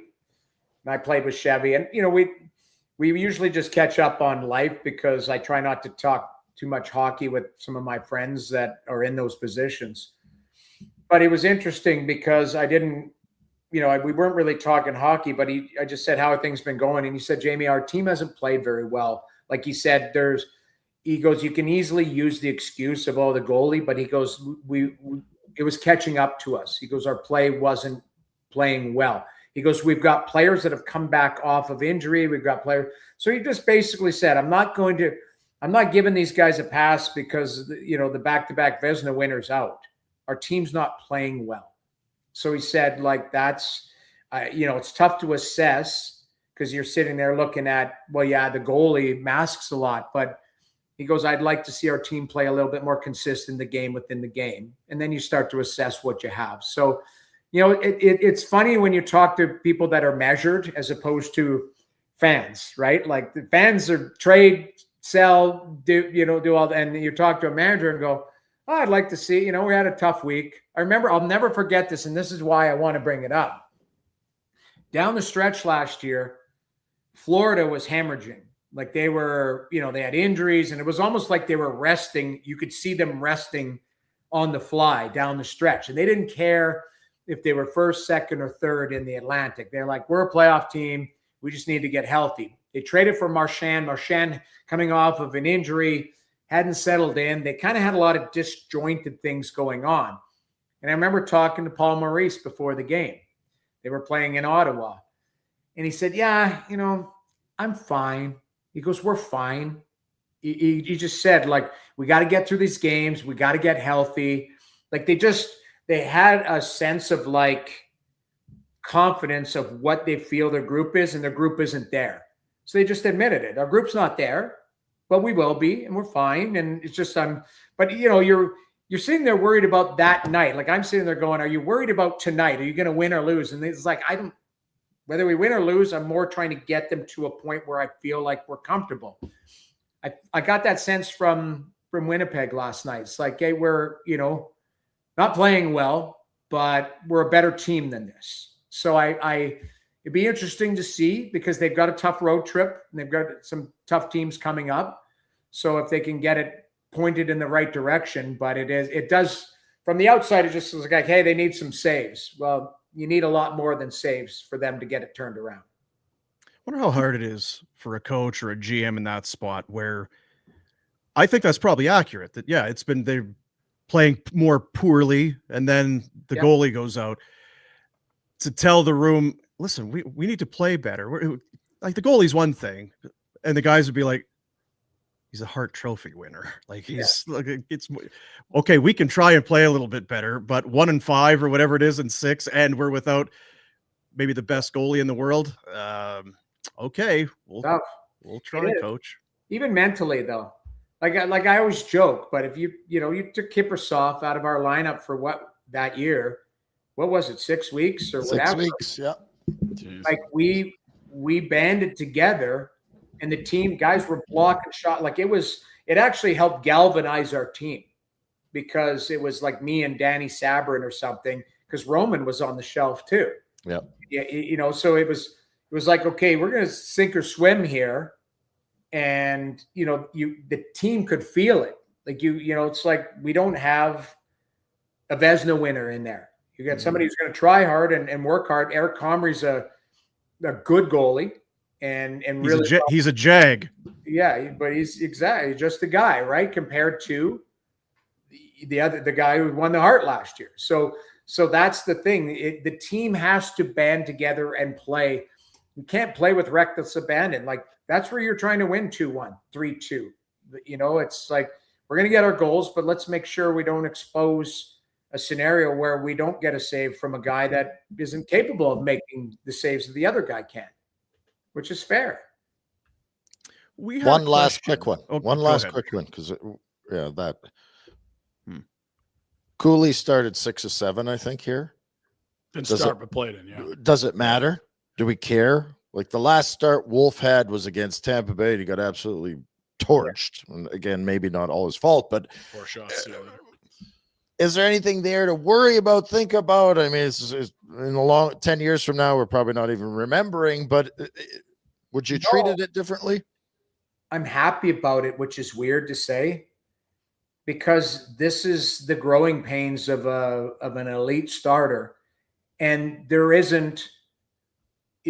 And I played with Chevy. And, we usually just catch up on life because I try not to talk too much hockey with some of my friends that are in those positions. But it was interesting because I didn't, we weren't really talking hockey, but I just said, how have things been going? And he said, Jamie, our team hasn't played very well. Like he said, he goes, you can easily use the excuse of, the goalie, but he goes, it was catching up to us. He goes, our play wasn't playing well. He goes, we've got players that have come back off of injury. We've got players. So he just basically said, I'm not giving these guys a pass because, the back-to-back Vezina winner's out. Our team's not playing well. So he said, that's, it's tough to assess because you're sitting there looking at, the goalie masks a lot. But he goes, I'd like to see our team play a little bit more consistent within the game. And then you start to assess what you have. So, it's funny when you talk to people that are measured as opposed to fans, right? Like the fans are trade, sell, do all that. And you talk to a manager and go, I'd like to see, we had a tough week. I remember, I'll never forget this. And this is why I want to bring it up. Down the stretch last year, Florida was hemorrhaging. Like they were, they had injuries and it was almost like they were resting. You could see them resting on the fly down the stretch. And they didn't care if they were first, second, or third in the Atlantic. They're like, we're a playoff team. We just need to get healthy. They traded for Marchand. Marchand coming off of an injury, hadn't settled in. They kind of had a lot of disjointed things going on. And I remember talking to Paul Maurice before the game. They were playing in Ottawa. And he said, yeah, I'm fine. He goes, we're fine. He just said, we got to get through these games. We got to get healthy. They had a sense of confidence of what they feel their group is, and their group isn't there. So they just admitted it. Our group's not there, but we will be, and we're fine. And it's just, but you're sitting there worried about that night. Like I'm sitting there going, are you worried about tonight? Are you going to win or lose? And it's like, whether we win or lose, I'm more trying to get them to a point where I feel like we're comfortable. I got that sense from Winnipeg last night. It's like, hey, we're, not playing well, but we're a better team than this. So it'd be interesting to see because they've got a tough road trip and they've got some tough teams coming up. So if they can get it pointed in the right direction, but it does from the outside, it just looks like, hey, they need some saves. Well, you need a lot more than saves for them to get it turned around. I wonder how hard it is for a coach or a GM in that spot where I think that's probably accurate that, they're playing more poorly and then the goalie goes out to tell the room, listen, we need to play better. Like the goalie's one thing and the guys would be like, he's a Hart Trophy winner. It's okay. We can try and play a little bit better, but 1-5 or whatever it is in 6, and we're without maybe the best goalie in the world. Okay, we'll try, coach. Even mentally, though, like I always joke, but if you took Kiprusoff out of our lineup for that year, what was it, 6 weeks or whatever? 6 weeks, yeah. Jeez. Like we banded together. And the team guys were blocking shot. It actually helped galvanize our team because it was like me and Danny Sabrin or something, because Roman was on the shelf too. Yeah. Yeah, so it was like, okay, we're going to sink or swim here. And, the team could feel it. Like, it's like we don't have a Vezina winner in there. You got somebody who's going to try hard and work hard. Eric Comrie's a good goalie. And he's a jag. Yeah, but he's exactly just the guy, right? Compared to the guy who won the Hart last year. So that's the thing. The team has to band together and play. You can't play with reckless abandon. Like, that's where you're trying to win 2-1, 3-2. It's like, we're going to get our goals, but let's make sure we don't expose a scenario where we don't get a save from a guy that isn't capable of making the saves that the other guy can, which is fair. One last quick one. One last quick one, because Cooley started 6 of 7, I think, here. Didn't start, but played in. Yeah. Does it matter? Do we care? Like, the last start Wolf had was against Tampa Bay, and he got absolutely torched. Yeah. And again, maybe not all his fault, but 4 shots. Is there anything there to worry about, think about? I mean, it's in the long 10 years from now, we're probably not even remembering, but would you treated it differently? I'm happy about it, which is weird to say, because this is the growing pains of an elite starter. And there isn't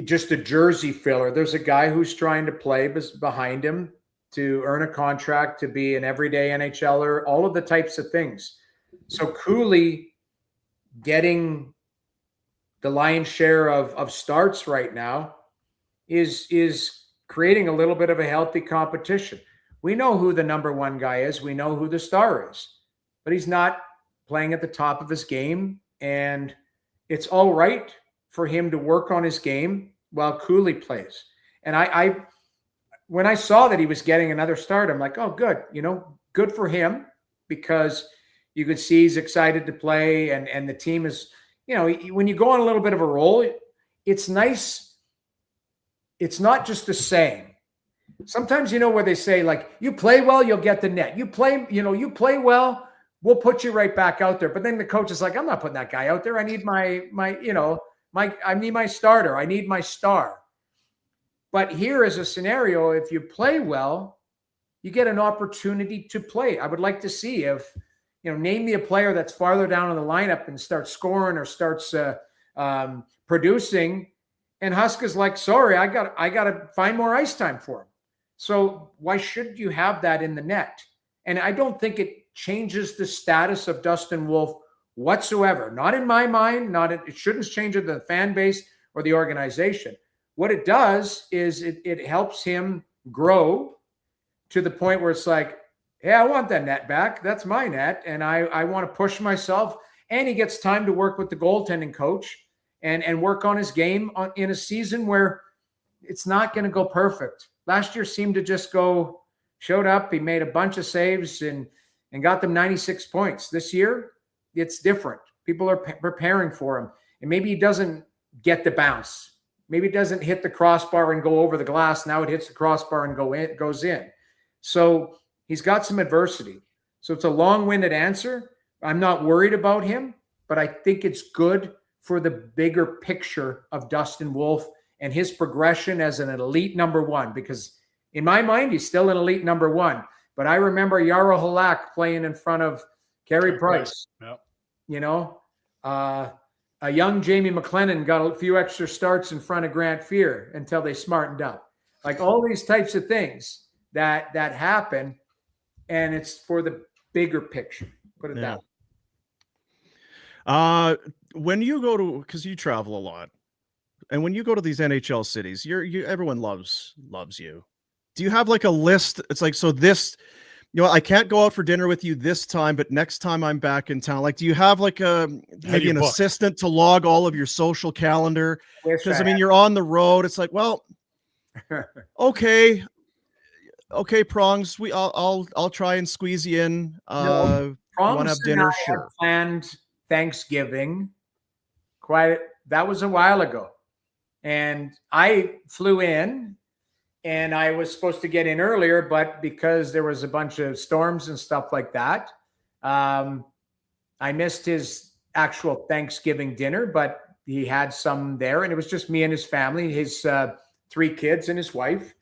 just a jersey filler. There's a guy who's trying to play behind him to earn a contract, to be an everyday NHLer, all of the types of things. So Cooley getting the lion's share of starts right now is creating a little bit of a healthy competition. We know who the number one guy is. We know who the star is, but he's not playing at the top of his game. And it's all right for him to work on his game while Cooley plays. And I when I saw that he was getting another start, I'm like, oh, good, good for him, because you could see he's excited to play, and the team is, when you go on a little bit of a roll, it's nice. It's not just a saying. Sometimes, where they say, like, you play well, you'll get the net. You play well, we'll put you right back out there. But then the coach is like, I'm not putting that guy out there. I need I need my starter. I need my star. But here is a scenario. If you play well, you get an opportunity to play. I would like to see if, name me a player that's farther down in the lineup and starts scoring or starts producing, and Huska's like, sorry, I got to find more ice time for him. So why should you have that in the net? And I don't think it changes the status of Dustin Wolf whatsoever. Not in my mind. It shouldn't change the fan base or the organization. What it does is it helps him grow to the point where it's like, hey, I want that net back. That's my net. And I want to push myself. And he gets time to work with the goaltending coach and work on his game in a season where it's not going to go perfect. Last year seemed to just showed up. He made a bunch of saves and got them 96 points. This year, it's different. People are preparing for him. And maybe he doesn't get the bounce. Maybe it doesn't hit the crossbar and go over the glass. Now it hits the crossbar and goes in. So he's got some adversity. So it's a long-winded answer. I'm not worried about him, but I think it's good for the bigger picture of Dustin Wolf and his progression as an elite number one, because in my mind, he's still an elite number one. But I remember Jaro Halak playing in front of Carey Price. Yep. A young Jamie McLennan got a few extra starts in front of Grant Fear until they smartened up. Like, all these types of things that happen, and it's for the bigger picture. Put it that way. When you go to, because you travel a lot, and when you go to these NHL cities, everyone loves you. Do you have like a list? It's like, so this, I can't go out for dinner with you this time, but next time I'm back in town. Like, do you have like maybe an assistant to log all of your social calendar? Because you're on the road. It's like, well, okay, Prongs. I'll try and squeeze you in. Prongs want to have dinner? Sure. Planned Thanksgiving. That was a while ago, and I flew in. And I was supposed to get in earlier, but because there was a bunch of storms and stuff like that, I missed his actual Thanksgiving dinner, but he had some there, and it was just me and his family, his 3 kids and his wife.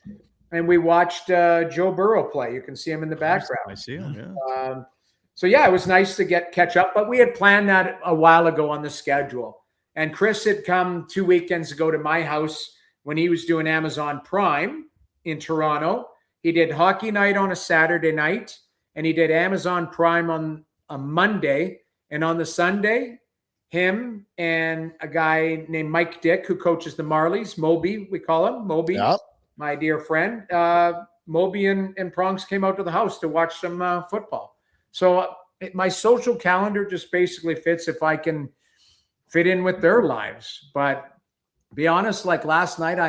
And we watched Joe Burrow play. You can see him in the background. I see him, yeah. So yeah, it was nice to catch up, but we had planned that a while ago on the schedule. And Chris had come 2 weekends ago to my house when he was doing Amazon Prime in Toronto. He did hockey night on a Saturday night, and he did Amazon Prime on a Monday. And on the Sunday, him and a guy named Mike Dick, who coaches the Marlies, Moby, we call him, Moby, Yep. my dear friend. Moby and Prongs came out to the house to watch some football. So my social calendar just basically fits if I can fit in with their lives. But to be honest, like last night,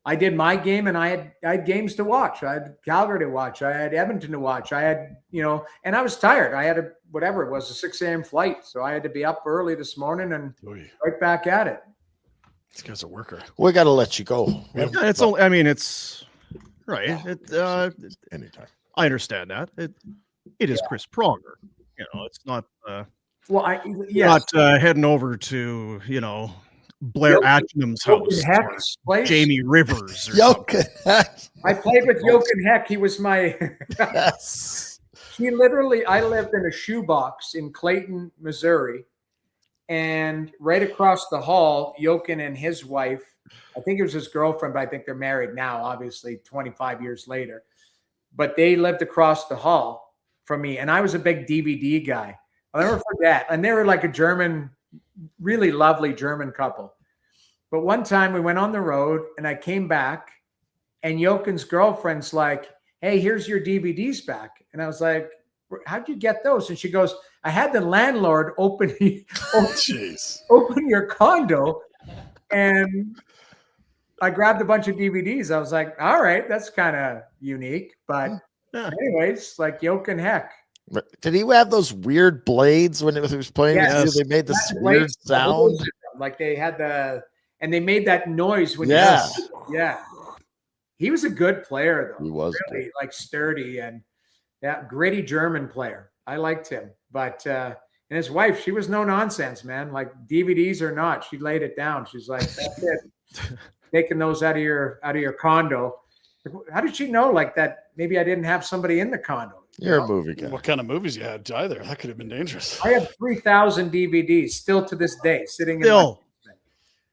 I did my game, and I had games to watch. I had Calgary to watch. I had Edmonton to watch. I had, and I was tired. I had whatever it was, a 6 a.m. flight. So I had to be up early this morning and right back at it. This guy's a worker. We got to let you go. It's only, I mean, it's right. Anytime. I understand that. It is Chris Pronger. It's not not heading over to, Blair Atchinam's house, or Jamie Rivers, or Jochen Heck. I played with Jochen Heck. He was my. Yes. I lived in a shoebox in Clayton, Missouri, and right across the hall, Jochen and his wife, I think it was his girlfriend, but I think they're married now, obviously 25 years later, but they lived across the hall from me, and I was a big DVD guy. I'll never forget. And they were like a German, really lovely German couple. But one time we went on the road, and I came back, and Jochen's girlfriend's like, "Hey, here's your DVDs back." And I was like, "How'd you get those?" And she goes, "I had the landlord open your condo, and I grabbed a bunch of DVDs." I was like, "All right, that's kind of unique." But anyways, like Jochen Heck. Did he have those weird blades when he was playing? Yes. They made this weird sound. Like they had and they made that noise when he was a good player though. He was really like sturdy and gritty German player. I liked him. But and his wife, she was no nonsense, man. Like DVDs or not, she laid it down. She's like, "That's it." Taking those out of your condo. How did she know like that? Maybe I didn't have somebody in the condo. You're a movie guy. What kind of movies you had either? That could have been dangerous. I have 3,000 DVDs still to this day sitting in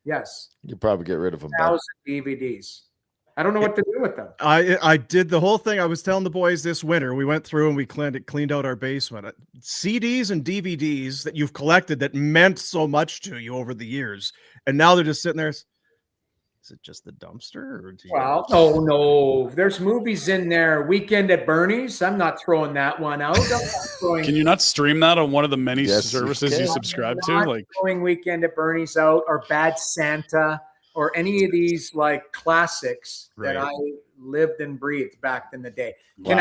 yes. You probably get rid of them. 1,000 DVDs. I don't know what to do with them. I did the whole thing. I was telling the boys this winter, we went through and we cleaned out our basement. CDs and DVDs that you've collected that meant so much to you over the years. And now they're just sitting there. Is it just the dumpster? Or no. There's movies in there. Weekend at Bernie's. I'm not throwing that one out. Can you not stream that on one of the many services you subscribe to? Like throwing Weekend at Bernie's out, or Bad Santa, or any of these like classics that I lived and breathed back in the day. Can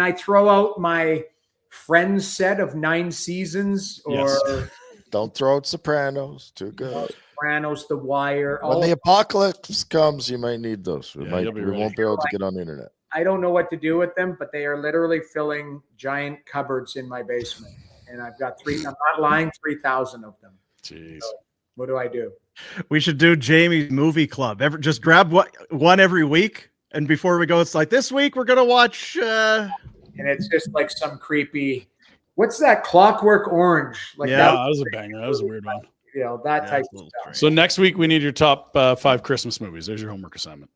I throw out my Friends set of 9 seasons? Or don't throw out Sopranos. Too good. Sopranos, The Wire. When the apocalypse comes, you might need those. We won't be able to get on the internet. I don't know what to do with them, but they are literally filling giant cupboards in my basement. And I've got I'm not lying, 3,000 of them. Jeez. So what do I do? We should do Jamie's movie club. Just grab one every week. And before we go, it's like, this week we're going to watch. And it's just like some creepy, what's that? Clockwork Orange. Like that was a banger. That was a weird one. That type of stuff. So next week we need your top 5 Christmas movies. There's your homework assignment.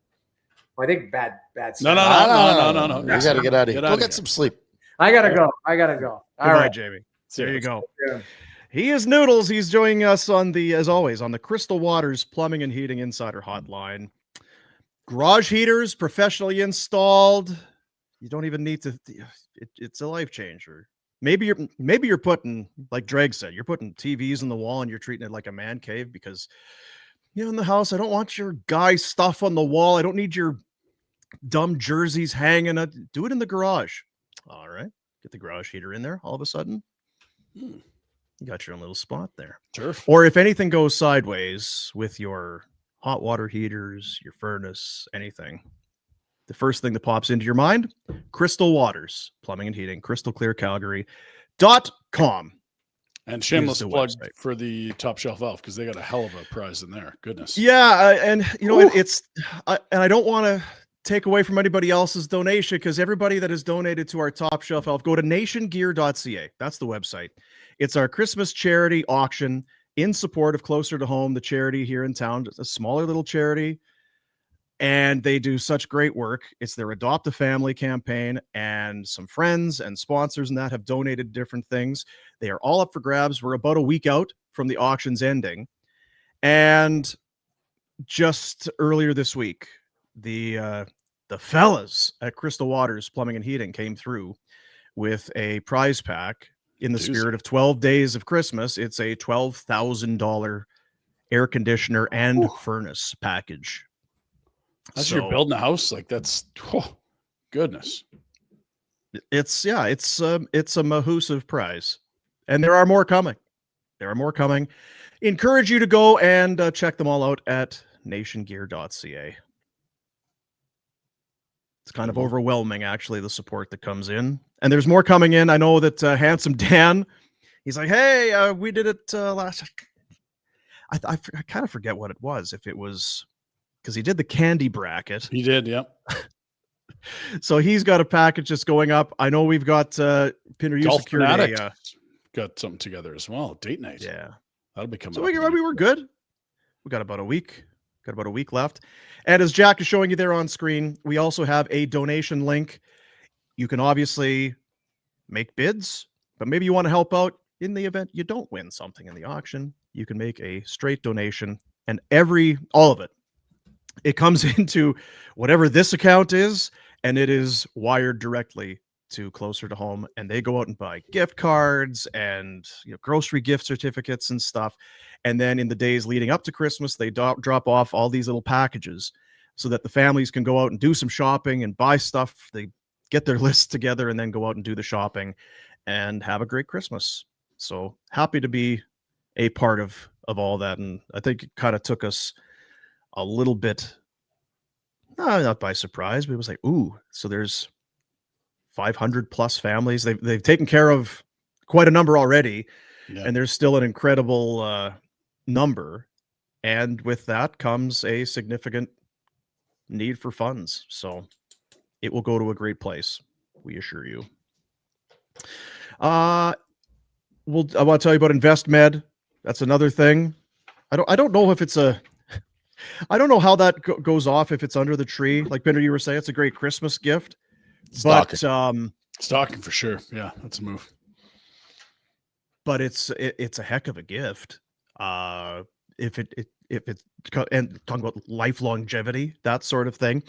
Well, I think bad. No. You got to get out of here. Go get some sleep. I gotta go. All right, Jamie. There you go. Yeah. He is Noodles. He's joining us as always, on the Crystal Waters Plumbing and Heating Insider Hotline. Garage heaters professionally installed. You don't even need to. It's a life changer. Maybe you're putting, like Dreg said, you're putting TVs on the wall and you're treating it like a man cave because, in the house, I don't want your guy stuff on the wall. I don't need your dumb jerseys hanging. Do it in the garage. All right. Get the garage heater in there. All of a sudden, you got your own little spot there. Sure. Or if anything goes sideways with your hot water heaters, your furnace, anything, the first thing that pops into your mind, Crystal Waters, Plumbing and Heating, crystalclearcalgary.com. And shameless the plug website. for the Top Shelf Elf, because they got a hell of a prize in there. Goodness. Yeah, and you know, and I don't want to take away from anybody else's donation, because everybody that has donated to our Top Shelf Elf, go to nationgear.ca. That's the website. It's our Christmas charity auction in support of Closer to Home, the charity here in town. It's a smaller little charity, and they do such great work. It's their Adopt a Family campaign, and some friends and sponsors and that have donated different things. They are all up for grabs. We're about a week out from the auctions ending. And just earlier this week, the fellas at Crystal Waters Plumbing and Heating came through with a prize pack in the spirit of 12 days of Christmas. It's a $12,000 air conditioner and furnace package. That's you're building a house, like that's goodness. It's a mahoosive prize, and there are more coming. Encourage you to go and check them all out at nationgear.ca. It's kind of overwhelming, actually, the support that comes in, and there's more coming in. I know that Handsome Dan, he's like, hey, we did it last. I kind of forget what it was. If it was because he did the candy bracket. He did, yep. So he's got a package that's going up. I know we've got Pinder Security got something together as well. Date night. Yeah, that'll be coming. So we were good. We got about a week. Got about a week left. And as Jack is showing you there on screen, we also have a donation link. You can obviously make bids, but maybe you want to help out in the event you don't win something in the auction. You can make a straight donation, and all of it. It comes into whatever this account is, and it is wired directly to Closer to Home, and they go out and buy gift cards and grocery gift certificates and stuff. And then in the days leading up to Christmas, they drop off all these little packages so that the families can go out and do some shopping and buy stuff. They get their lists together and then go out and do the shopping and have a great Christmas. So happy to be a part of all that. And I think it kind of took us a little bit, not by surprise, but it was like, ooh, so there's 500 plus families. They've taken care of quite a number already, and there's still an incredible number. And with that comes a significant need for funds. So it will go to a great place, we assure you. I want to tell you about InvestMed. That's another thing. I don't know if it's I don't know how that goes off, if it's under the tree. Like Pinder, you were saying, it's a great Christmas gift. Stocking for sure. Yeah, that's a move. But it's a heck of a gift. If it's and talking about life longevity, that sort of thing.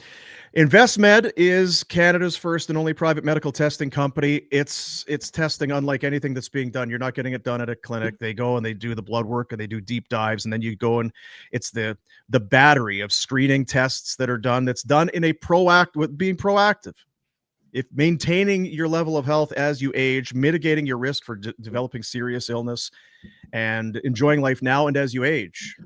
InvestMed is Canada's first and only private medical testing company. It's testing unlike anything that's being done. You're not getting it done at a clinic. They go and they do the blood work and they do deep dives, and then you go and it's the battery of screening tests that are done. That's done in being proactive. If maintaining your level of health as you age, mitigating your risk for developing serious illness, and enjoying life now and as you age.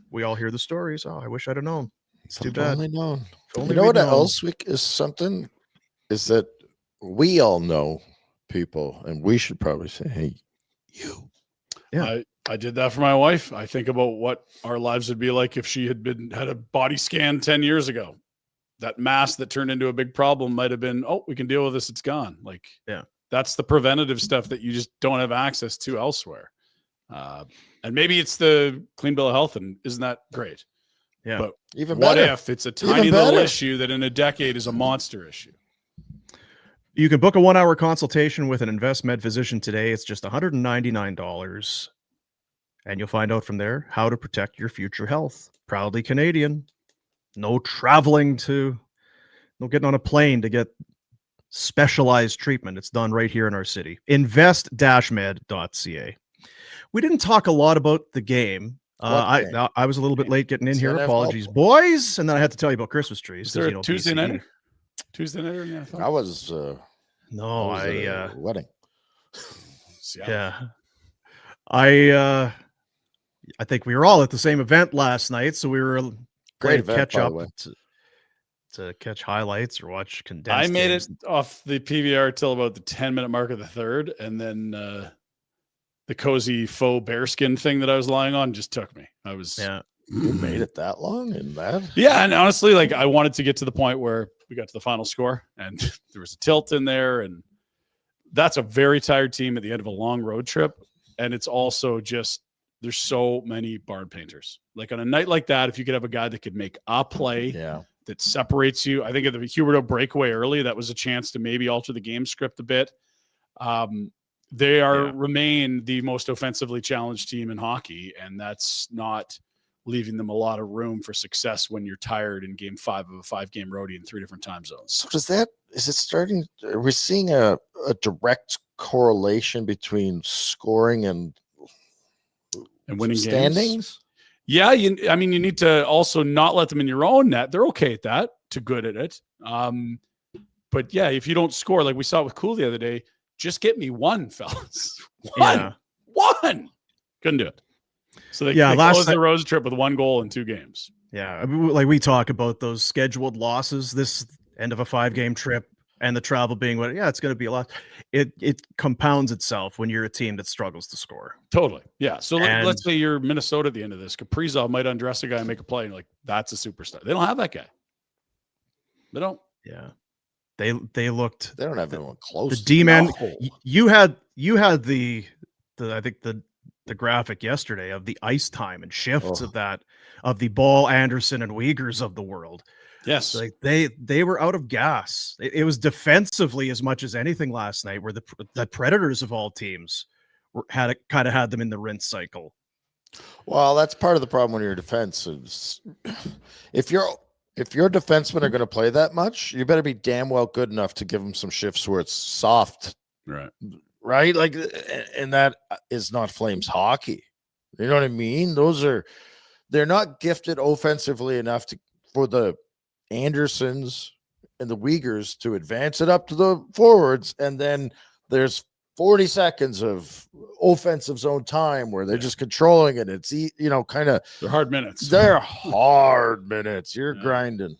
We all hear the stories. Oh, I wish I'd have known. It's too bad. You know what else is something is that we all know people, and we should probably say, hey, you. Yeah. I did that for my wife. I think about what our lives would be like if she had a body scan 10 years ago. That mass that turned into a big problem might have been, oh, we can deal with this. It's gone. Like, yeah, that's the preventative stuff that you just don't have access to elsewhere. And maybe it's the clean bill of health, and isn't that great? Yeah. But even what better. if it's a tiny little issue that in a decade is a monster issue? You can book a 1-hour consultation with an InvestMed physician today. It's just $199. And you'll find out from there how to protect your future health. Proudly Canadian. No traveling no getting on a plane to get specialized treatment. It's done right here in our city. Invest-med.ca. We didn't talk a lot about the game. I was a little bit late getting in here. Apologies, boys. And then I had to tell you about Christmas trees. Is there a Tuesday night? Tuesday night? I was wedding. Yeah. I think we were all at the same event last night, so we were great to catch up to catch highlights or watch condensed I made games. it off the PVR till about the 10-minute mark of the third, and then the cozy faux bearskin thing that I was lying on just took me. I was You made it that long in that? Yeah, and honestly, like I wanted to get to the point where we got to the final score, and there was a tilt in there, and that's a very tired team at the end of a long road trip, and it's also just there's so many barn painters. Like on a night like that, if you could have a guy that could make a play that separates you, I think of the Huberto breakaway early, that was a chance to maybe alter the game script a bit. They remain the most offensively challenged team in hockey, and that's not leaving them a lot of room for success when you're tired in game 5 of a 5-game roadie in 3 different time zones. So is it starting? Are we seeing a direct correlation between scoring and winning standings? Games? Yeah, you need to also not let them in your own net. They're okay at that, to good at it. But yeah, if you don't score, like we saw with Cool the other day, just get me one, fellas. One. Couldn't do it. So they closed the road trip with 1 goal in 2 games. Yeah, I mean, like we talk about those scheduled losses, this end of a 5-game trip, and the travel being it's going to be a lot. It compounds itself when you're a team that struggles to score. Totally. Yeah. So let's say you're Minnesota at the end of this. Kaprizov might undress a guy and make a play, and like that's a superstar. They don't have that guy. They don't. Yeah. They looked. They don't have anyone close. The D-man. You had the I think the graphic yesterday of the ice time and shifts of the Ball, Anderson, and Uyghurs of the world. Yes, like they were out of gas. It was defensively as much as anything last night, where the Predators of all teams had them in the rinse cycle. Well, that's part of the problem when you're defensive. If your defensemen are going to play that much, you better be damn well good enough to give them some shifts where it's soft, right? Like, and that is not Flames hockey. You know what I mean? They're not gifted offensively enough for the Andersons and the Uyghurs to advance it up to the forwards, and then there's 40 seconds of offensive zone time where they're just controlling it. It's kind of they're hard minutes. They're hard minutes. You're grinding.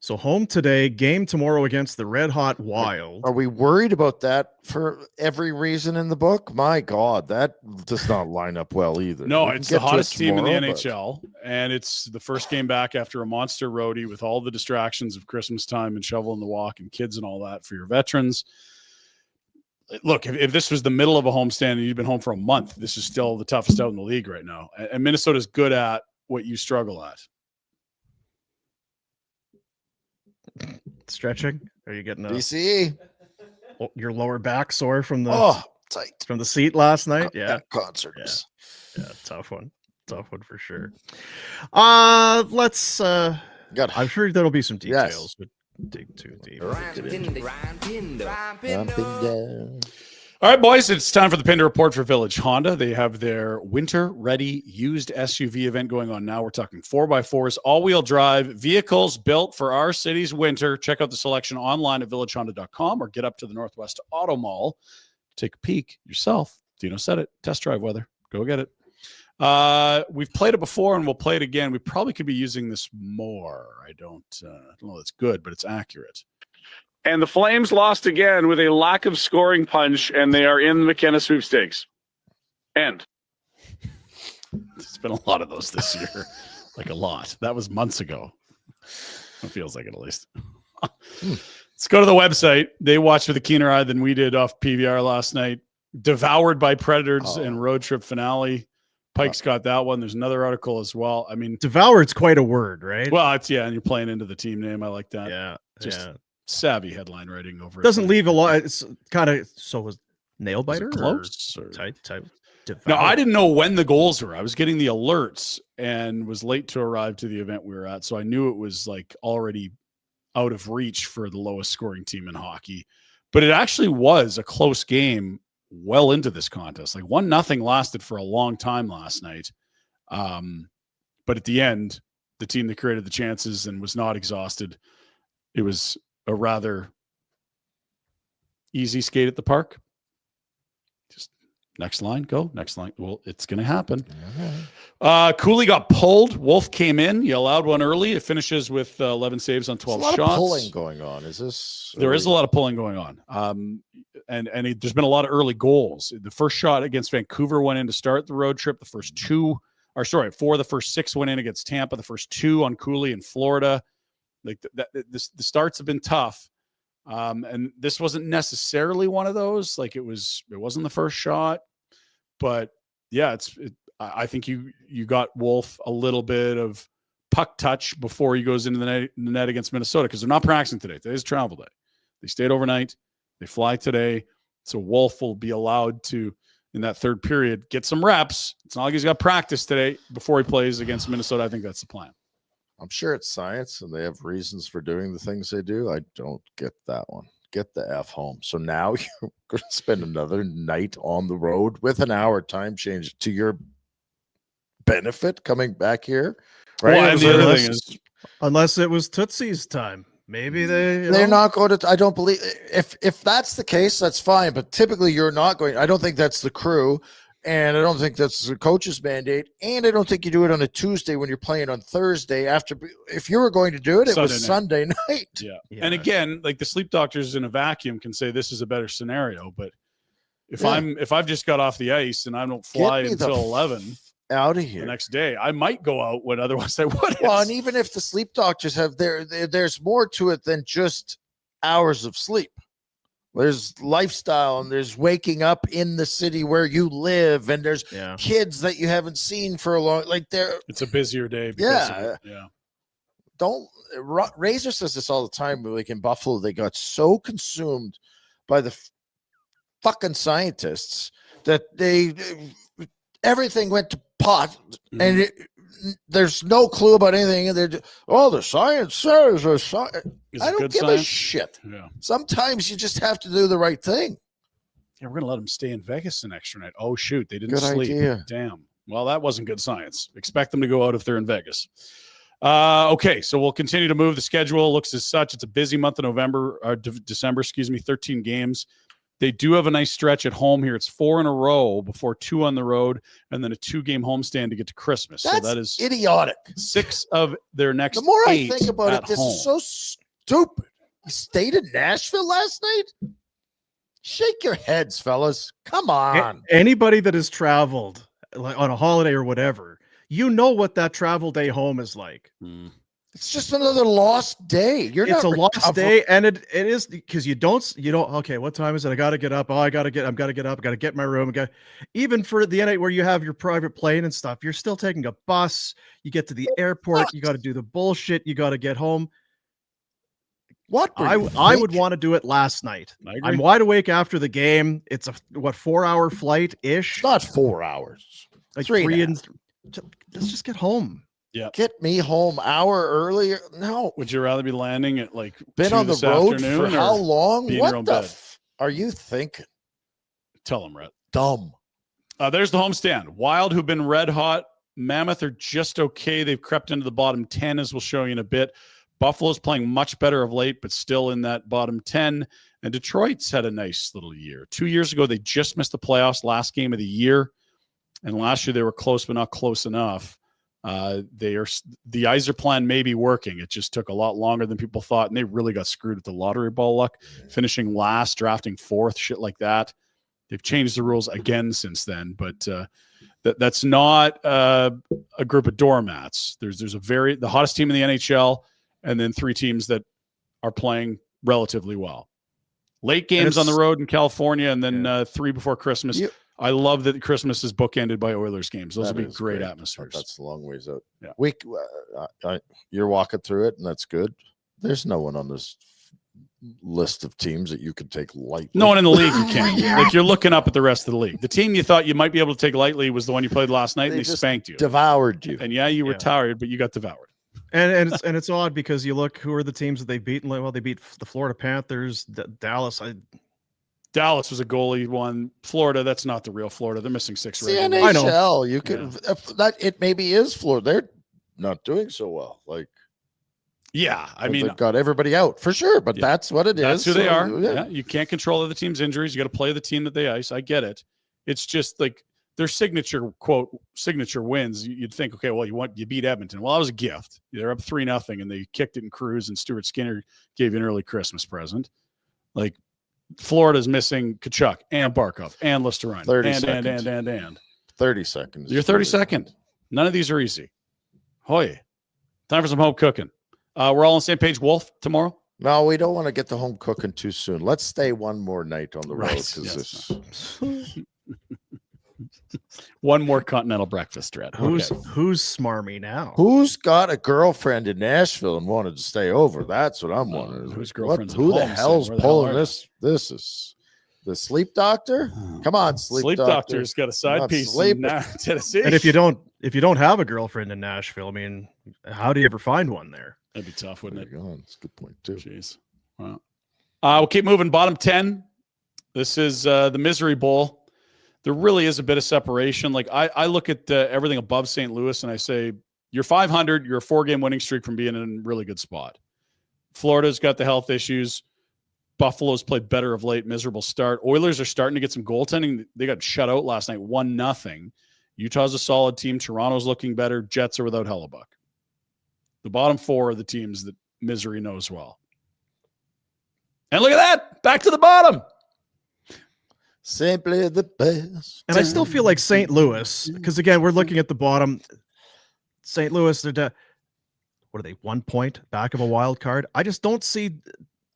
So home today, game tomorrow against the Red Hot Wild. Are we worried about that for every reason in the book? My God, that does not line up well either. No, it's the hottest team in the NHL, and it's the first game back after a monster roadie with all the distractions of Christmas time and shoveling the walk and kids and all that for your veterans. Look, if this was the middle of a homestand and you've been home for a month, this is still the toughest out in the league right now. And Minnesota's good at what you struggle at. Stretching? Are you getting BCE? Your lower back sore from the from the seat last night? Yeah, concerts. Yeah, tough one for sure. Let's. I'm sure there'll be some details, but dig too deep. All right, boys, it's time for the Pinder Report for Village Honda. They have their winter-ready used SUV event going on now. We're talking 4x4s, all-wheel drive, vehicles built for our city's winter. Check out the selection online at villagehonda.com or get up to the Northwest Auto Mall. Take a peek yourself. Dino said it. Test drive weather. Go get it. We've played it before, and we'll play it again. We probably could be using this more. I don't know that's good, but it's accurate. And the Flames lost again with a lack of scoring punch, and they are in the McKenna sweepstakes. End. There's been a lot of those this year. Like a lot. That was months ago. It feels like it, at least. Let's go to the website. They watched with a keener eye than we did off PVR last night. Devoured by Predators and road trip finale. Pike's got that one. There's another article as well. I mean, devoured's quite a word, right? Well, it's and you're playing into the team name. I like that. Yeah. Savvy headline writing over. Doesn't leave a lot. It's kind of was nail biter close or tight. No, I didn't know when the goals were. I was getting the alerts and was late to arrive to the event we were at, so I knew it was like already out of reach for the lowest scoring team in hockey. But it actually was a close game well into this contest. Like 1-0 lasted for a long time last night. But at the end, the team that created the chances and was not exhausted, it was a rather easy skate at the park. Just Next line, go. Next line. Well, it's going to happen. Cooley got pulled. Wolf came in. You allowed one early. It finishes with 11 saves on 12 There's a lot shots. of pulling going on. Is this? There is a lot of pulling going on. There's been a lot of early goals. The first shot against Vancouver went in to start the road trip. The first four of the first 6 went in against Tampa. The first 2 on Cooley in Florida. Like the starts have been tough. And this wasn't necessarily one of those. Like it wasn't the first shot, but yeah, I think you got Wolf a little bit of puck touch before he goes into the net against Minnesota, because they're not practicing today. Today's travel day. They stayed overnight. They fly today. So Wolf will be allowed to, in that third period, get some reps. It's not like he's got practice today before he plays against Minnesota. I think that's the plan. I'm sure it's science and they have reasons for doing the things they do. I don't get that one. Get the F home. So now you're going to spend another night on the road with an hour time change to your benefit coming back here. Right. Well, and the other thing is, unless it was Tootsie's time, maybe they're not going to. I don't believe if that's the case, that's fine. But typically you're not going. I don't think that's the crew. And I don't think that's the coach's mandate. And I don't think you do it on a Tuesday when you're playing on Thursday. If you were going to do it, it was Sunday night. Yeah. And again, like the sleep doctors in a vacuum can say this is a better scenario. But if I've just got off the ice and I don't fly until 11 out of here the next day, I might go out when otherwise I wouldn't. Well, and even if the sleep doctors have there's more to it than just hours of sleep. There's lifestyle and there's waking up in the city where you live, and there's kids that you haven't seen for a long. It's a busier day. Razor says this all the time. Like in Buffalo, they got so consumed by the fucking scientists that everything went to pot, and there's no clue about anything. And they're the science says I don't give a shit. Yeah. Sometimes you just have to do the right thing. Yeah, we're gonna let them stay in Vegas an extra night. Oh shoot, they didn't good sleep. Idea. Damn. Well, that wasn't good science. Expect them to go out if they're in Vegas. Okay, so we'll continue to move the schedule. Looks as such. It's a busy month of December. 13 games. They do have a nice stretch at home here. It's 4 in a row before 2 on the road, and then a 2-game homestand to get to Christmas. That's so that is idiotic. 6 of their next. The more 8 I think about it, this home. is so stupid. You stayed in Nashville last night? Shake your heads, fellas. Come on. Anybody that has traveled like on a holiday or whatever, you know what that travel day home is like. It's just another lost day. It's a lost day, and it is because you don't. Okay, what time is it? I got to get up. I got to get up. I got to get my room. Even for the night where you have your private plane and stuff, you're still taking a bus. You get to the airport. You got to do the bullshit. You got to get home. What I would want to do it last night. I'm wide awake after the game. It's a 4-hour flight ish. It's not 4 hours. Like 3 and let's just get home. Yeah, get me home hour earlier. No, would you rather be landing at like been on the road for how long? What the are you thinking? Tell them, Rhett. Dumb. There's the homestand. Wild, who've been red hot. Mammoth are just okay. They've crept into the bottom 10, as we'll show you in a bit. Buffalo's playing much better of late, but still in that bottom 10. And Detroit's had a nice little year. 2 years ago, they just missed the playoffs, last game of the year. And last year they were close, but not close enough. The Yzer plan may be working. It just took a lot longer than people thought, and they really got screwed with the lottery ball luck, finishing last, drafting 4th, shit like that. They've changed the rules again since then, but that's not a group of doormats. There's the hottest team in the NHL, and then 3 teams that are playing relatively well. Late games on the road in California, and then 3 before Christmas. I love that Christmas is bookended by Oilers games. Those will be great atmospheres. That's a long ways out. Yeah. You're walking through it, and that's good. There's no one on this list of teams that you could take lightly. No one in the league you can. Like, you're looking up at the rest of the league. The team you thought you might be able to take lightly was the one you played last night, and they spanked you. Devoured you. And you were tired, but you got devoured. And it's odd because you look who are the teams that they've beaten. Well, they beat the Florida Panthers, Dallas. Dallas was a goalie one. Florida, that's not the real Florida. They're missing 6 right now. I know. You could that it maybe is Florida. They're not doing so well. Like, I mean, they've got everybody out for sure, but that's what it is. That's who they are. Yeah, you can't control other team's injuries. You got to play the team that they ice. I get it. It's just like their signature wins. You'd think, okay, well, you beat Edmonton. Well, that was a gift. They're up 3-0 and they kicked it in Cruz, and Stuart Skinner gave you an early Christmas present. Like Florida's missing Kachuk and Barkov and Listerine. 30 seconds. And 30 seconds. You're 32nd. None of these are easy. Hoy. Time for some home cooking. We're all on the same page, Wolf, tomorrow? No, we don't want to get the home cooking too soon. Let's stay one more night on the road. Right. Because One more continental breakfast, Rhett. Who's smarmy now? who's got a girlfriend in Nashville and wanted to stay over? That's what I'm wondering. Whose girlfriend's Who the at home hell's saying, "Where the hell pulling are this? This is the sleep doctor. Come on, sleep doctor. Doctor's got a side Not piece sleeping. in Tennessee. And if you don't have a girlfriend in Nashville, I mean, how do you ever find one there? That'd be tough, There wouldn't you it? go. That's a good point too. Jeez. Wow. We'll keep moving. Bottom 10. This is the Misery Bowl. There really is a bit of separation. Like I look at everything above St. Louis and I say, you're 500. You're a 4-game winning streak from being in a really good spot. Florida's got the health issues. Buffalo's played better of late. Miserable start. Oilers are starting to get some goaltending. They got shut out last night, 1-0. Utah's a solid team. Toronto's looking better. Jets are without Hellebuck. The bottom 4 are the teams that Misery knows well. And look at that. Back to the bottom. Simply the best. And I still feel like St. Louis, because again, we're looking at the bottom. St. Louis, they're what are they? 1 point back of a wild card. I just don't see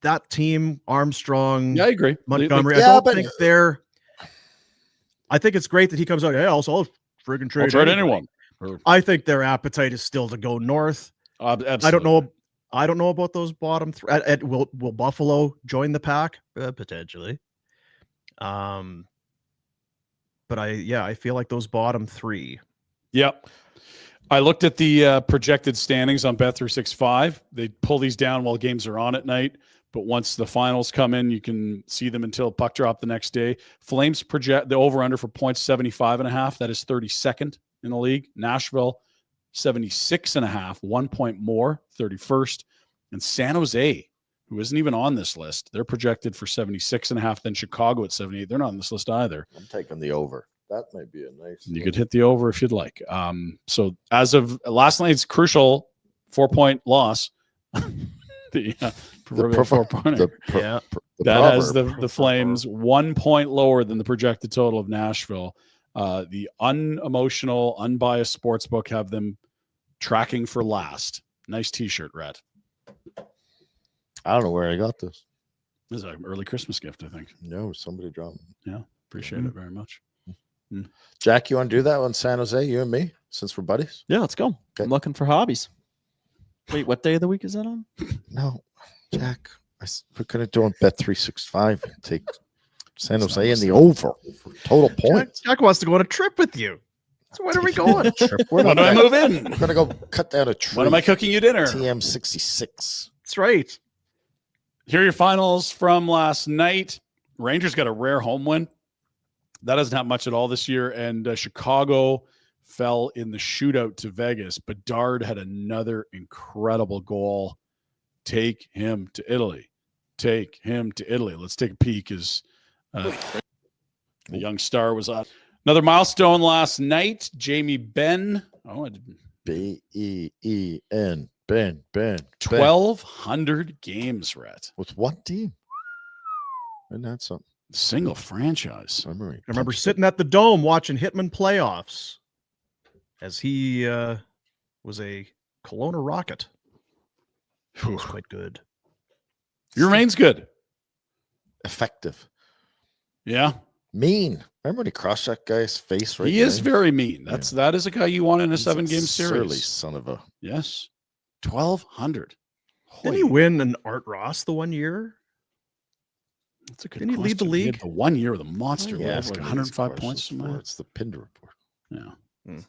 that team. Armstrong, Yeah, I agree. Montgomery. Yeah, I don't but- think they're. I think it's great that he comes out. Hey, I'll friggin' I'll trade trade anybody." anyone. I think their appetite is still to go north. Absolutely. I don't know about those bottom three. Will Buffalo join the pack? Potentially. But I feel like those bottom 3. Yep. I looked at the projected standings on Bet365. They pull these down while games are on at night, but once the finals come in, you can see them until puck drop the next day. Flames project the over-under for points 75.5. That is 32nd in the league. Nashville 76.5, 1 point more, 31st. And San Jose, who isn't even on this list, they're projected for 76.5. Then Chicago at 78. They're not on this list either. I'm taking the over. That might be a nice. You could hit the over if you'd like. So as of last night's crucial 4-point loss, the proverbial 4-pointer. That has the Flames 1 point lower than the projected total of Nashville. The unemotional, unbiased sportsbook have them tracking for last. Nice T-shirt, Rhett. I don't know where I got this. This is an early Christmas gift, I think. No, somebody dropped it. Yeah, appreciate it very much. Jack, you want to do that one, San Jose? You and me, since we're buddies. Yeah, let's go. Okay. I'm looking for hobbies. Wait, what day of the week is that on? No, Jack. We're gonna do on Bet365 and take San Jose in the over for total points. Jack wants to go on a trip with you. So where are we going? When do I move in? We're gonna go cut down a tree. When am I cooking you dinner? TM66. That's right. Here are your finals from last night. Rangers got a rare home win. That doesn't have much at all this year. And Chicago fell in the shootout to Vegas. Bedard had another incredible goal. Take him to Italy. Take him to Italy. Let's take a peek as the young star was on. Another milestone last night. Jamie Benn. Oh, I didn't. Ben. Ben. 1,200 games, Rhett. With one team. Isn't that something? Single franchise. I remember sitting at the Dome watching Hitman playoffs as he was a Kelowna Rocket. He was quite good. He remains good. Effective. Yeah. Mean. Remember when he crushed that guy's face right He there? is very mean. That is a guy you want in a 7-game Surly series. son of a. Yes. 1,200. Didn't he win an Art Ross the one year? That's a good Didn't he lead the question. league? Had the 1 year with a monster. Yeah, Like 105 points. Somewhere. It's the Pinder Report. Yeah.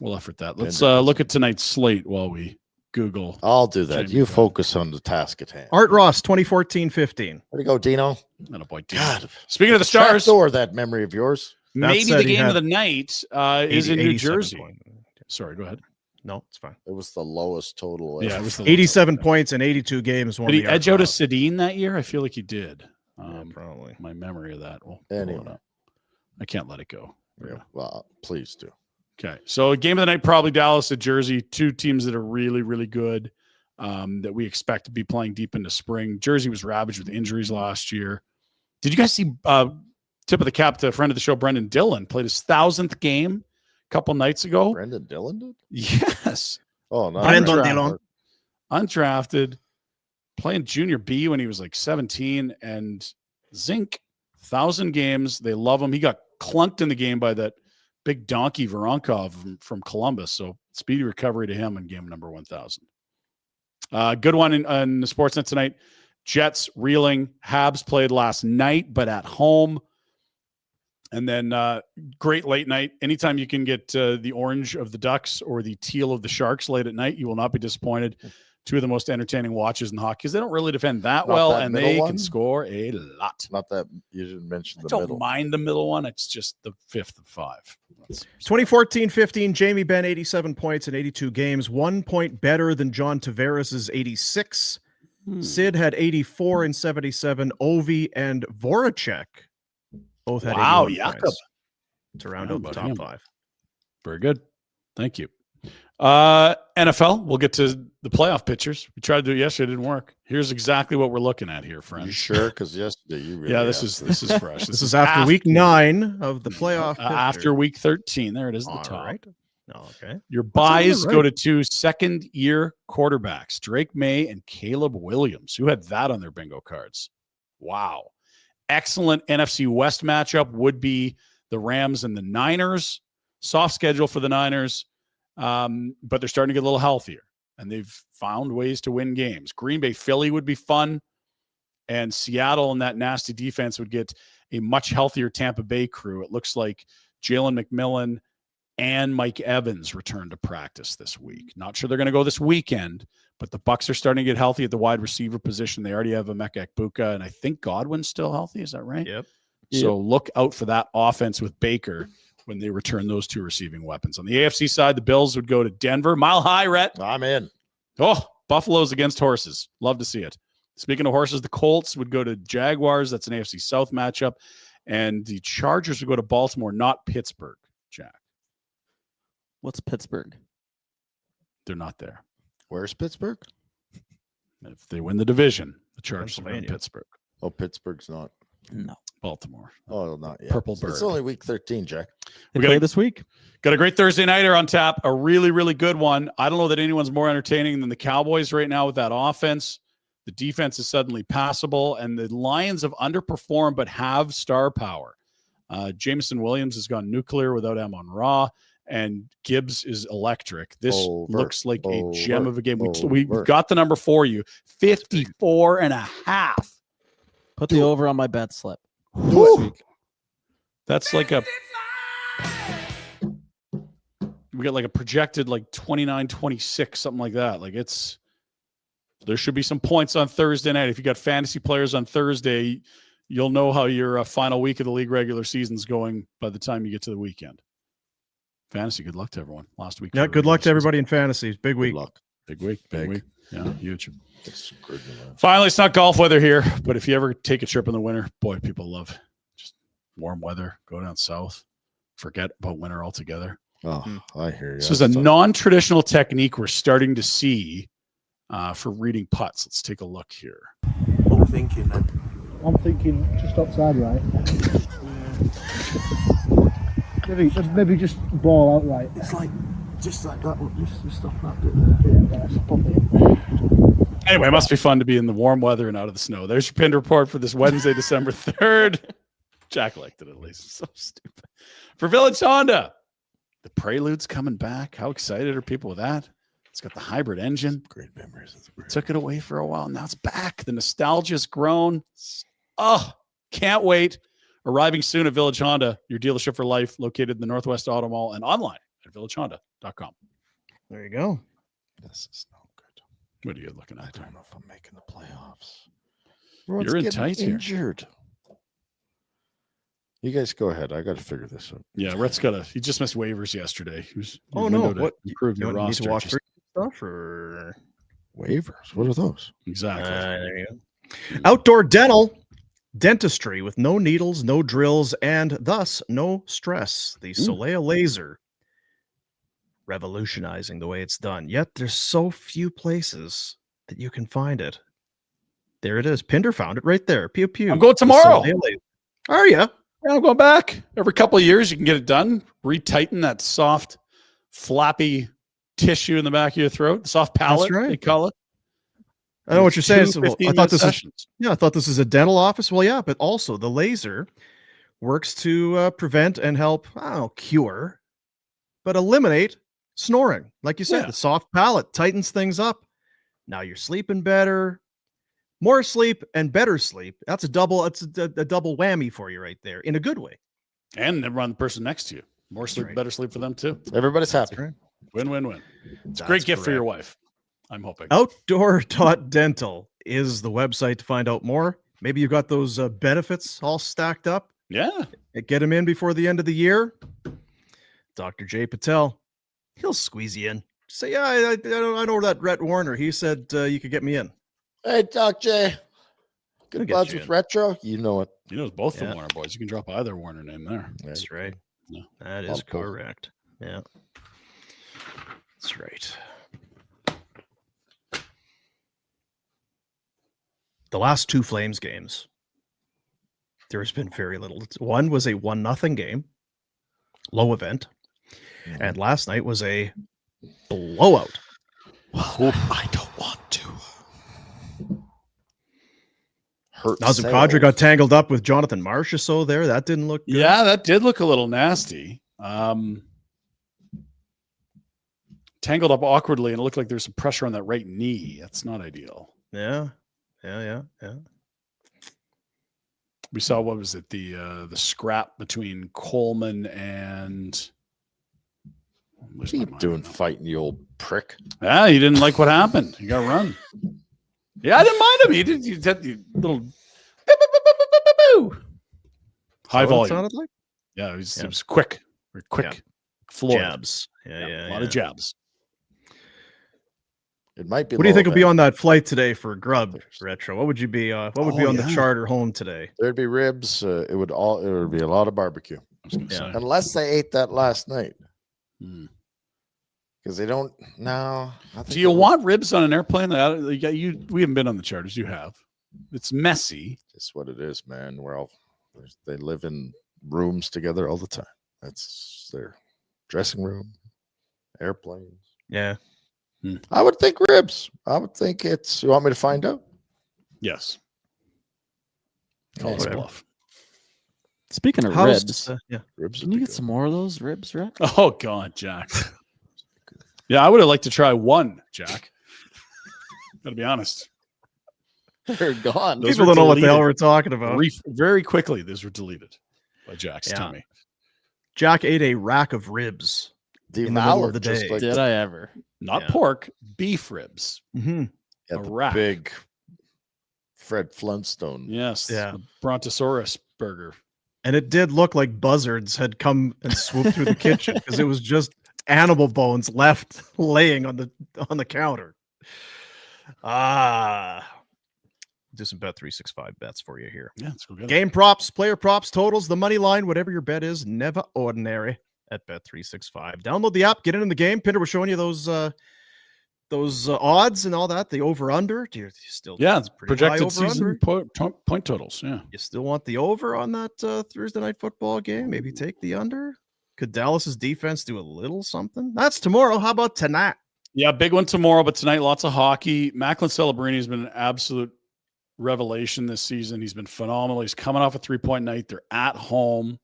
We'll effort that. Let's Pinder. look at tonight's slate while we Google. I'll do that. Jamie You Benn. focus on the task at hand. Art Ross, 2014-15. Where'd you go, Dino? Not a boy. God. Speaking of the Stars, Or that memory of yours. maybe said the he game of had the night is in New 87 Jersey. points. Sorry, go ahead. No, it's fine. It was the lowest total. Yeah, ever. it was the 87 points in 82 games. Won Did he the Art edge out a Ross. Sedin that year? I feel like he did. Yeah, probably. My memory of that. We'll Anyway. pull it up. I can't let it go. Yeah. Well, please do. Okay. So game of the night, probably Dallas at Jersey. Two teams that are really, really good that we expect to be playing deep into spring. Jersey was ravaged with injuries last year. Did you guys see tip of the cap to a friend of the show, Brendan Dillon, played his 1,000th game a couple nights ago? Brendan Dillon did? Yes. Oh, no. Brendan Dillon. Undrafted, playing junior B when he was like 17, and Zink, 1,000 games. They love him. He got clunked in the game by that big donkey Voronkov from Columbus. So speedy recovery to him in game number 1,000. Good one in the Sportsnet tonight. Jets reeling. Habs played last night, but at home. And then great late night. Anytime you can get the orange of the Ducks or the teal of the Sharks late at night, you will not be disappointed. Two of the most entertaining watches in hockey because they don't really defend that well, and they can score a lot. Not that you didn't mention the middle. middle. Don't mind the middle one. It's just the fifth of five. 2014-15, Jamie Benn, 87 points in 82 games, 1 point better than John Tavares' 86. Sid had 84 in 77. Ovi and Voracek both had 81 points to round out the top five. Very good. Thank you. NFL, we'll get to the playoff pictures. We tried to do it yesterday, it didn't work. Here's exactly what we're looking at here, friends. You sure? Because yesterday you really this is fresh. This is after week 9 of the playoff. After week 13. There it is at the top. Right. Okay. Your buys go to 2 second-year quarterbacks, Drake May and Caleb Williams. Who had that on their bingo cards? Wow. Excellent NFC West matchup would be the Rams and the Niners. Soft schedule for the Niners. But they're starting to get a little healthier, and they've found ways to win games. Green Bay, Philly would be fun, and Seattle and that nasty defense would get a much healthier Tampa Bay crew. It looks like Jalen McMillan and Mike Evans return to practice this week. Not sure they're going to go this weekend, but the Bucs are starting to get healthy at the wide receiver position. They already have Emeka Egbuka, and I think Godwin's still healthy. Is that right? Yep. So look out for that offense with Baker when they return those two receiving weapons. On the AFC side, the Bills would go to Denver. Mile high, Rhett. I'm in. Oh, Buffalo's against horses. Love to see it. Speaking of horses, the Colts would go to Jaguars. That's an AFC South matchup. And the Chargers would go to Baltimore, not Pittsburgh, Jack. What's Pittsburgh? They're not there. Where's Pittsburgh? If they win the division, the Chargers will win Pittsburgh. Oh, Pittsburgh's not. No. Baltimore. Oh, not yet. Purple Bird. It's only week 13, Jack. We got this week. Got a great Thursday nighter on tap. A really, really good one. I don't know that anyone's more entertaining than the Cowboys right now with that offense. The defense is suddenly passable, and the Lions have underperformed but have star power. Jameson Williams has gone nuclear without Amon-Ra, and Gibbs is electric. This looks like a gem of a game. We got the number for you, 54.5. Put the over on my bet slip. That's like we got like a projected like 29-26, something like that. Like there should be some points on Thursday night. If you got fantasy players on Thursday, you'll know how your final week of the league regular season's going by the time you get to the weekend. Fantasy, good luck to everyone. Last week. Yeah, good luck to everybody in fantasy. Big week. Big week. Big week. Yeah, huge. Good, finally, it's not golf weather here, but if you ever take a trip in the winter, boy, people love just warm weather. Go down south. Forget about winter altogether. Oh, I hear you. This is a non-traditional technique we're starting to see for reading putts. Let's take a look here. What are we thinking, man? I'm thinking just outside, right? Maybe just ball out right. It's like just like that. Just stop that bit there. Yeah, that's probably. Anyway, it must be fun to be in the warm weather and out of the snow. There's your Pinder Report for this Wednesday, December 3rd. Jack liked it at least. It's so stupid. For Village Honda, the Prelude's coming back. How excited are people with that? It's got the hybrid engine. Great memories. Took it away for a while. Now it's back. The nostalgia's grown. Oh, can't wait. Arriving soon at Village Honda, your dealership for life, located in the Northwest Auto Mall and online at villagehonda.com. There you go. This is no good. What are you looking at? I don't know if I'm making the playoffs. You're in tight here. Injured. You guys go ahead. I got to figure this out. Yeah, Rhett's he just missed waivers yesterday. He was what? Improve your roster. Need to walk through stuff or waivers? What are those? Exactly. There you go. Outdoor Dental. Dentistry with no needles, no drills, and thus no stress. The Soleil laser revolutionizing the way it's done. Yet there's so few places that you can find it. There it is. Pinder found it right there. Pew pew. I'm going The tomorrow. Soleil laser. Are you? Yeah, I'm going back. Every couple of years, you can get it done. Retighten that soft, flappy tissue in the back of your throat. Soft palate, right. they call it. I know what you're saying. So, I thought this sessions. I thought this is a dental office. Well, yeah, but also the laser works to prevent and help, I don't know, cure, but eliminate snoring. Like you said, Yeah. the soft palate tightens things up. Now you're sleeping better, more sleep and better sleep. That's a double. It's a double whammy for you right there in a good way. And never mind the person next to you. More sleep, right. better sleep for them too. Everybody's happy. Right. Win, win, win. It's a That's great gift for your correct. wife. I'm hoping. Outdoor.dental is the website to find out more. Maybe you've got those benefits all stacked up. Yeah. Get them in before the end of the year. Dr. Jay Patel, he'll squeeze you in. Say, yeah, I know that Rhett Warner. He said you could get me in. Hey, Doc J. I'll Good get buds you with in. Retro. You know it. You know, it's both Yeah. the Warner boys. You can drop either Warner name there. That's right. Yeah. That is Multiple. correct. Yeah. That's right. The last two Flames games, there has been very little. One was a 1-0 game, low event, and last night was a blowout. Well, I don't want to hurt. Nazem Kadri got tangled up with Jonathan Marchessault so there. That didn't look good. Yeah, that did look a little nasty. Tangled up awkwardly, and it looked like there's some pressure on that right knee. That's not ideal. Yeah. We saw, what was it, the scrap between Coleman and What are you doing fighting, you old prick? Yeah, he didn't like what happened. He got run. Yeah, I didn't mind him. He did the little high Is that what it volume. sounded like? Yeah, it was quick. Very quick. Yeah. Floyd. Jabs. A lot of jabs. It might be. What do you think will be low on that flight today for grub, Retro? What would you be? What would be Oh, on the yeah. charter home today? There'd be ribs. It would be a lot of barbecue, I was gonna Yeah. say. unless they ate that last night. Hmm. Because they don't. No. I think Do you they would. want ribs on an airplane? We haven't been on the charters. You have. It's messy. It's what it is, man. They live in rooms together all the time. That's their dressing room, airplanes. Yeah. I would think ribs. I would think it's. You want me to find out? Yes. Call us Whatever. bluff. Speaking of How's ribs, Ribs. can would you be get good. some more of those ribs, Rhett? Oh God, Jack. Yeah, I would have liked to try one, Jack. Gotta be honest. They're gone. Those People were don't know what the hell deleted. we're talking about. Very quickly, those were deleted by Jack's Yeah. tummy. Jack ate a rack of ribs. The in the middle of valve, the just day. like Did the, I ever? Not Yeah. pork, beef ribs. Mm-hmm. yeah, a the rack. big Fred Flintstone. Yes. Yeah. The Brontosaurus burger. And it did look like buzzards had come and swooped through the kitchen because it was just animal bones left laying on the counter. Do some Bet365 bets for you here. Yeah, let's go get it. Game props, player props, totals, the money line, whatever your bet is, never ordinary at Bet365. Download the app, get in the game. Pinder was showing you those odds and all that. The over under. Do you still? Yeah, it's pretty high projected over season under. point totals. Yeah. You still want the over on that Thursday night football game? Maybe take the under. Could Dallas's defense do a little something? That's tomorrow. How about tonight? Yeah, big one tomorrow, but tonight lots of hockey. Macklin Celebrini has been an absolute revelation this season. He's been phenomenal. He's coming off a 3-point night. They're at home.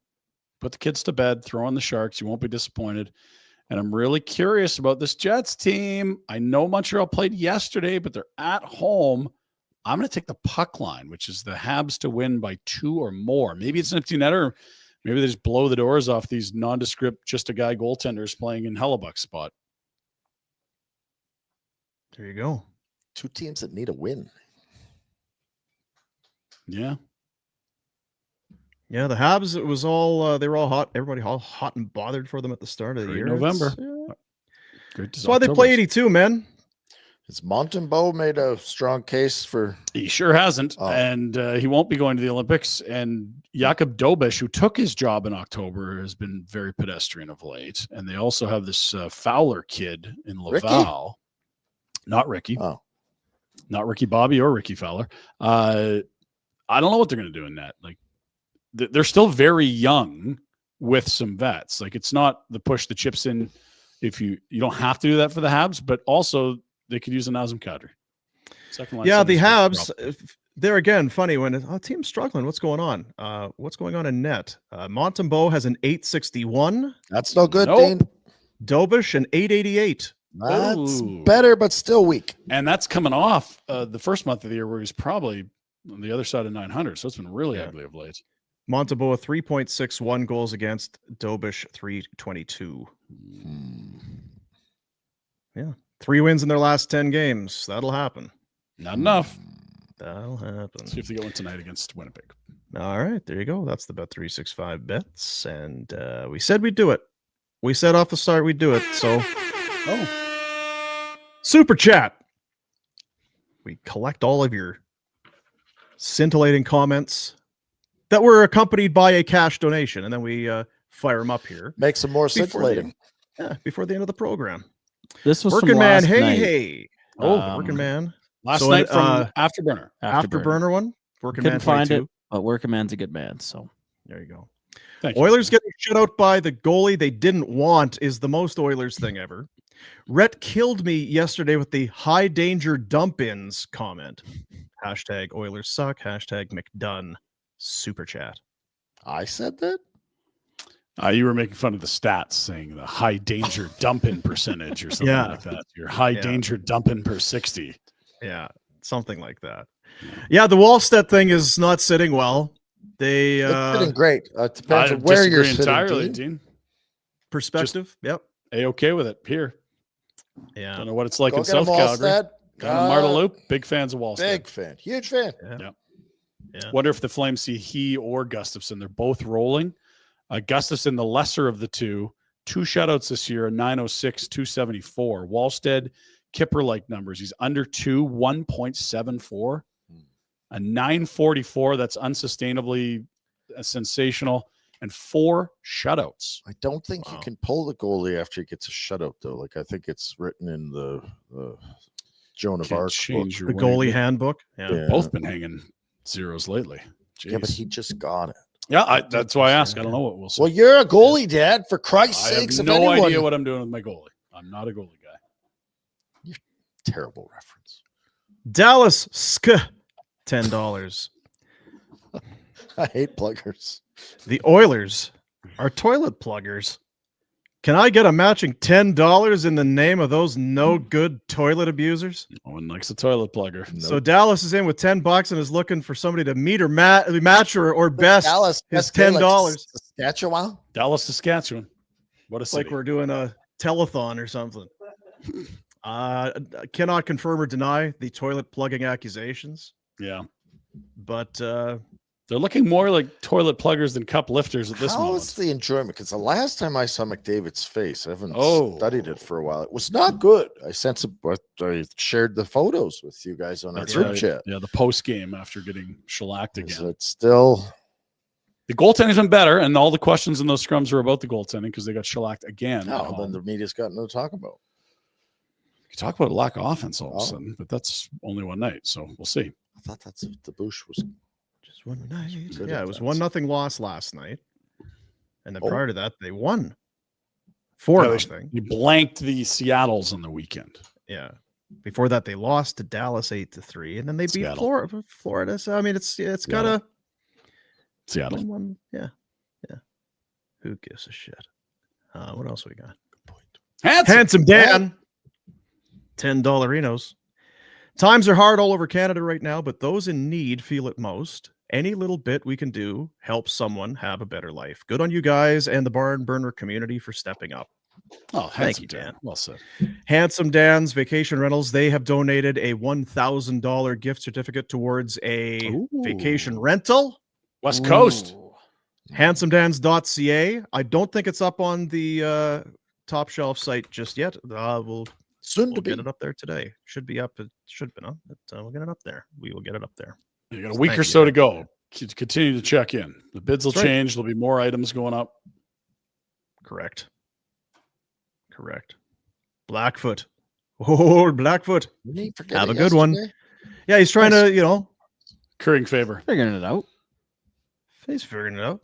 Put the kids to bed, throw on the Sharks. You won't be disappointed. And I'm really curious about this Jets team. I know Montreal played yesterday, but they're at home. I'm going to take the puck line, which is the Habs to win by 2 or more. Maybe it's an empty netter. Maybe they just blow the doors off these nondescript, just a guy goaltenders playing in Hellebuck's spot. There you go. Two teams that need a win. Yeah. Yeah, the Habs. It was all they were all hot. Everybody all hot and bothered for them at the start of the Great year. November. It's, Great. That's why they play 82, man. Has Montembeau made a strong case for? He sure hasn't, Oh. and he won't be going to the Olympics. And Jakob Dobish, who took his job in October, has been very pedestrian of late. And they also have this Fowler kid in Laval. Not Ricky. Oh. Not Ricky Bobby or Ricky Fowler. I don't know what they're going to do in that. Like, they're still very young with some vets. Like, it's not the push the chips in. If you don't have to do that for the Habs, but also they could use a Nazem Kadri. Second line. Yeah, the Habs, they're again funny when team's struggling. What's going on? What's going on in net? Montembeau has an 861. That's no good, Nope. Dean. Dobish an 888. That's Ooh. better, but still weak. And that's coming off the first month of the year where he's probably on the other side of 900. So it's been really ugly of late. Montembeau 3.61 goals against. Dobish 322. Yeah. 3 wins in their last 10 games. That'll happen. Not enough. That'll happen. See if they go in tonight against Winnipeg. All right, there you go. That's the Bet365 bets. And we said we'd do it. We said off the start we'd do it. So, Super Chat. We collect all of your scintillating comments that were accompanied by a cash donation, and then we fire them up here. Makes them more scintillating. Before the end of the program. This was Working from Man, last hey, night. hey. Working Man. Last So, night from Afterburner. Afterburner one. Working Couldn't Man find 22. it, but Working Man's a good man. So There you go. Thank you. Oilers getting shut out by the goalie they didn't want is the most Oilers thing ever. Rhett killed me yesterday with the high danger dump-ins comment. Hashtag Oilers suck. Hashtag McDone. Super chat. I said that? You were making fun of the stats, saying the high danger dump-in percentage or something like that. Your high danger dump-in per 60. Yeah, something like that. Yeah, the Wallstedt thing is not sitting well. They It's sitting great. It depends I on where you're disagree sitting. entirely, Dean. Dean. perspective. Yep. A-okay with it here. Yeah. Don't know what it's like Go in get 'em, South Calgary. Wallstedt. Down in Marta Loop, big fans of Wallstedt. Big fan. Huge fan. Yeah. Wonder if the Flames see he or Gustafsson. They're both rolling. Gustafsson, the lesser of the two shutouts this year, a 906, 274. Wallstead, Kipper-like numbers. He's under 2, 1.74. A 944, that's unsustainably sensational. And 4 shutouts. I don't think you can pull the goalie after he gets a shutout, though. Like, I think it's written in the Joan of Can't Arc change book. your The goalie winning. handbook. Yeah. Both been hanging zeros lately. Yeah, but Jeez. he just got it. Yeah, that's why I ask. I don't know what we'll see. Well, you're a goalie, Dad. For Christ's I sakes, have if no anyone... idea what I'm doing with my goalie. I'm not a goalie guy. Terrible reference. Dallas $10. I hate pluggers. The Oilers are toilet pluggers. Can I get a matching $10 in the name of those no good toilet abusers? No one likes a toilet plugger. So Dallas is in with $10 and is looking for somebody to meet or match or best Dallas his best game, like $10. Saskatchewan. Dallas, Saskatchewan. What a It's city. like we're doing a telethon or something. Cannot confirm or deny the toilet plugging accusations, Yeah. but They're looking more like toilet pluggers than cup lifters at this How's moment. the enjoyment? Because the last time I saw McDavid's face, I haven't Oh. studied it for a while. It was not good. I shared the photos with you guys on our That's group right. chat. Yeah, the post game after getting shellacked Is again. it still? The goaltending's been better, and all the questions in those scrums were about the goaltending because they got shellacked again. No, at then home. the media's got no to talk about. You could talk about a lack of offense all of a Oh. sudden, but that's only one night, so we'll see. I thought that's what the Bush was. just one night. Good Yeah, at it was that. 1-0 loss last night, and then Oh. prior to that, they won Yeah, 4-0. You blanked the Seattles on the weekend. Yeah. Before that, they lost to Dallas 8-3, and then they beat Seattle. Florida. So I mean, it's got Seattle. a Seattle. one. Yeah. Who gives a shit? What else we got? Handsome Dan. $10. Times are hard all over Canada right now, but those in need feel it most. Any little bit we can do helps someone have a better life. Good on you guys and the Barn Burner community for stepping up. Oh, Thank handsome you, Dan. Well said. Handsome Dan's Vacation Rentals, they have donated a $1,000 gift certificate towards a Ooh. vacation rental. West Coast. HandsomeDans.ca. I don't think it's up on the top shelf site just yet. We'll Soon We'll to be. get it up there today. Should be up. It should have been up, but we'll get it up there. We will get it up there. You got a week Thank or you. so to go. Continue to check in. The bids will That's right. change. There'll be more items going up. Correct. Blackfoot. Oh, Blackfoot. Didn't he forget Have it a good one. yesterday? Yeah, he's trying to, Currying favor. Figuring it out. he's figuring it out.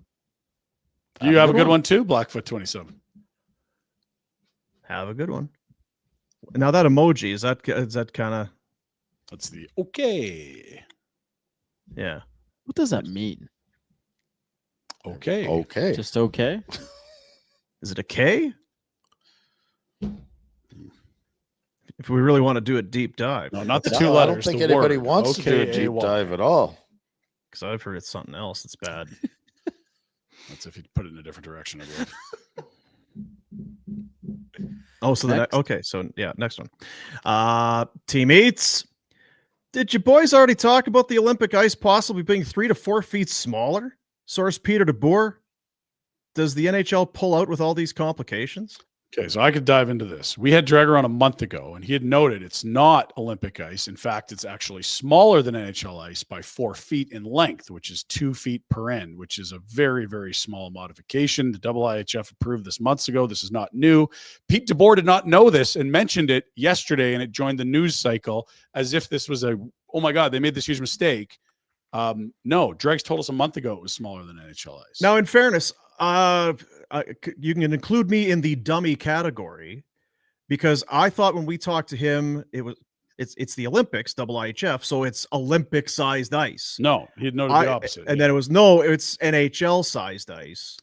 You have a good one too, Blackfoot 27. Have a good one. Now that emoji, is that kind of, That's the okay. yeah. What does that mean? Okay. Okay. Just okay? Is it a K? If we really want to do a deep dive, No, not the No, two I letters. don't think the anybody word. wants to do a deep OKAY. dive at all. because I've heard it's something else that's bad. That's if you put it in a different direction. I believe. Oh, so Next. okay, so yeah, next one. Teammates, did you boys already talk about the Olympic ice possibly being 3 to 4 feet smaller? Source Peter DeBoer. Does the NHL pull out with all these complications? Okay, so I could dive into this. We had Drager on a month ago, and he had noted it's not Olympic ice. In fact, it's actually smaller than NHL ice by 4 feet in length, which is 2 feet per end, which is a very, very small modification. The IIHF approved this months ago. This is not new. Pete DeBoer did not know this and mentioned it yesterday, and it joined the news cycle as if this was oh my God, they made this huge mistake. No, Dregs told us a month ago it was smaller than NHL ice. Now, in fairness, you can include me in the dummy category because I thought when we talked to him, it's the Olympics, IIHF, so it's Olympic sized ice. No, he had noted the opposite. And then it's NHL sized ice.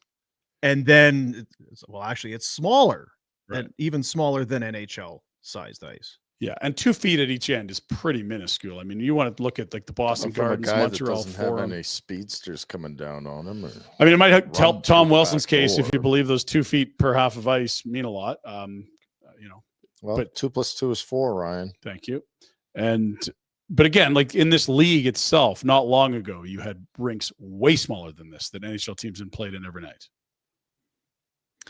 And then, well, actually, it's smaller, Right. and even smaller than NHL sized ice. Yeah, and 2 feet at each end is pretty minuscule. I mean, you want to look at like the Boston From a Gardens, guy that Montreal doesn't have Forum. any speedsters coming down on him. I mean, it might help run Tom through the Wilson's back case if door. you believe those 2 feet per half of ice mean a lot. Well, but- 2 + 2 is 4, Ryan. Thank you. But again, like in this league itself, not long ago, you had rinks way smaller than this that NHL teams had played in every night.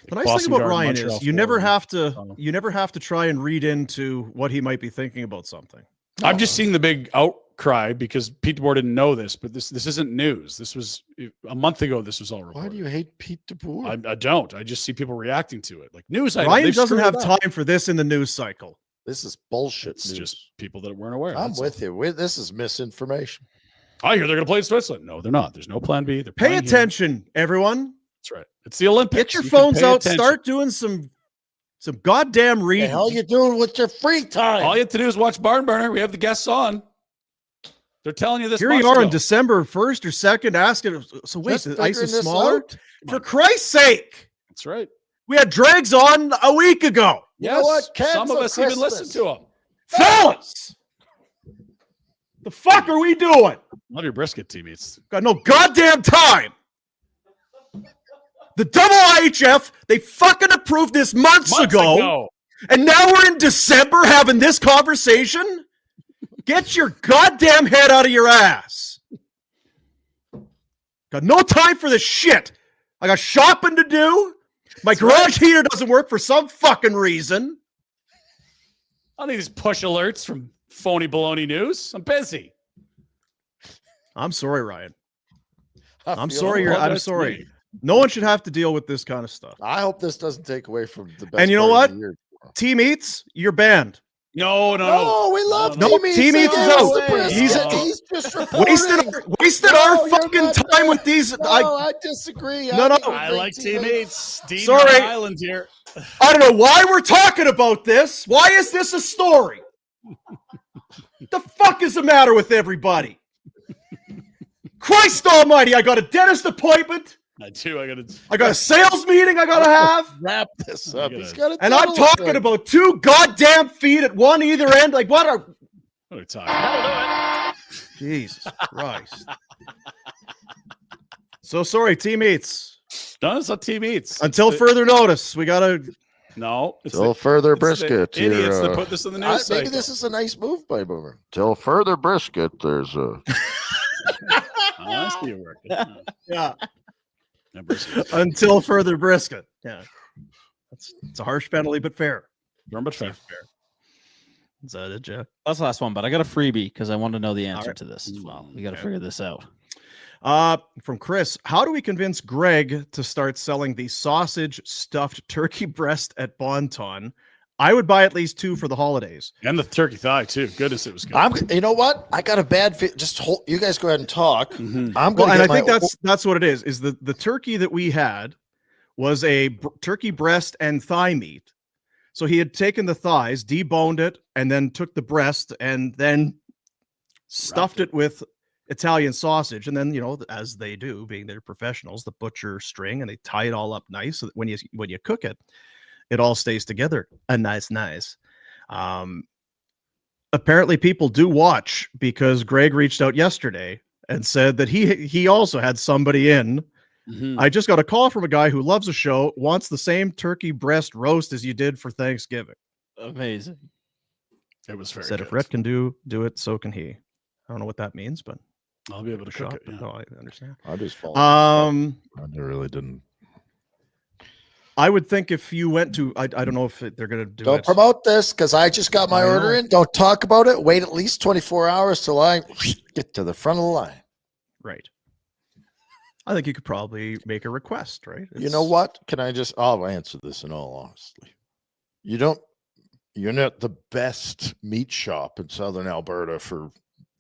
The nice Boston thing about Garden, Ryan Montreal is you never Forum. have to try and read into what he might be thinking about something. I'm just seeing the big outcry because Pete DeBoer didn't know this, but this isn't news. This was a month ago. This was all reported. Why do you hate Pete DeBoer? I don't. I just see people reacting to it. Like news item, Ryan they've doesn't screwed have it up. time for this in the news cycle. This is bullshit. It's news. just people that weren't aware. I'm That's with you. This is misinformation. all. I hear they're going to play in Switzerland. No, they're not. There's no plan B. They're Pay playing here. attention, everyone. That's right. It's the Olympics. Get your You can phones pay out. attention. Start doing some goddamn The reading. hell you doing with your free time? All you have to do is watch Barn Burner. We have the guests on. They're telling you this. Here you months are ago. on December 1st or 2nd asking, so wait, Just the ice figuring is this smaller? out? For Christ's sake. That's right. We had Dregs on a week ago. You know what? Some of Cancel us even listen Christmas. to them. Fellas! The fuck are we doing? Love your brisket, teammates. Got no goddamn time. The IIHF, they fucking approved this months ago. And now we're in December having this conversation? Get your goddamn head out of your ass. Got no time for this shit. I got shopping to do. My garage heater doesn't work for some fucking reason. I don't need these push alerts from phony baloney news. I'm busy. I'm sorry, Ryan. I'm feel sorry. horrible. I'm sorry. No one should have to deal with this kind of stuff. I hope this doesn't take away from the best. And you know part what? of the year. Team Eats, you're banned. No. No, we love No, Team Eats is out. He's just reporting. Wasted No, our you're fucking not time right. with these. No, I disagree. No, no. think I great like teammates. Dean Sorry. Island here. I don't know why we're talking about this. Why is this a story? The fuck is the matter with everybody? Christ almighty, I got a dentist appointment. I do. I got a sales meeting I gotta have. Wrap this up. gotta- He's got a And I'm dental talking appointment. about 2 goddamn feet at one either end. Like, what are. What are we talking? Jesus Christ. So sorry, teammates. No, it's not teammates. Until further notice, we gotta. No. It's Till further it's brisket. the idiots here, that put this in the maybe news cycle. this is a nice move by Boomer. Till further brisket, there's a. I see you working. Yeah. Yeah, brisket. Until further brisket. Yeah. It's a harsh penalty, but fair. But fair. Is that it, Jeff? That's the last one, but I got a freebie because I want to know the answer right. to this as well. We got to Okay. figure this out. From Chris, how do we convince Greg to start selling the sausage stuffed turkey breast at Bonton? I would buy at least 2 for the holidays. And the turkey thigh too. Goodness, it was good. You know what? I got a bad just hold. You guys go ahead and talk. Mhm. I'm Well, going and I think that's what it is the turkey that we had was a turkey breast and thigh meat. So he had taken the thighs, deboned it, and then took the breast and then stuffed it with Italian sausage. And then, you know, as they do, being they're professionals, the butcher string, and they tie it all up nice so that when you cook it, it all stays together. Nice. Apparently people do watch because Greg reached out yesterday and said that he also had somebody in. Mhm. I just got a call from a guy who loves a show, wants the same turkey breast roast as you did for Thanksgiving. Amazing. It was very Said good. if Rhett can do it, so can he. I don't know what that means, but I'll be able to cook shot, it. but Yeah. no, I understand. I just followed. I really didn't. I would think if you went to, I don't know if they're going to do Don't it. promote this because I just got my I order know. in. Don't talk about it. Wait at least 24 hours till I get to the front of the line. Right. I think you could probably make a request, right? You know what? I'll answer this in all honesty. You're not the best meat shop in Southern Alberta for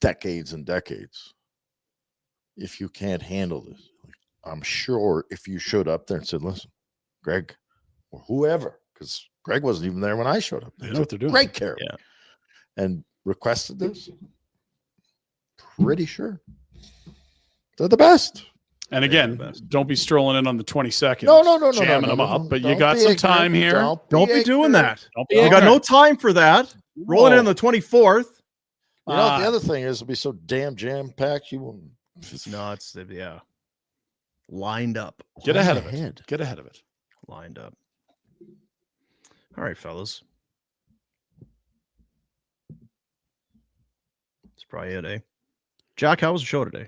decades and decades. If you can't handle this, I'm sure if you showed up there and said, listen, Greg, or whoever, because Greg wasn't even there when I showed up. They know what they're doing. Great care. Yeah. And requested this. Pretty sure they're the best. And again, don't be strolling in on the 22nd. No, jamming them up. But you got some time here. Don't be doing that. Don't be You got ignorant. no time for that. Rolling in on the 24th. You know, the other thing is it'll be so damn jam packed. You won't. No, it's lined up. Get ahead of it. Get ahead of it. Lined up. All right, fellas. That's probably it, eh? Jack, how was the show today?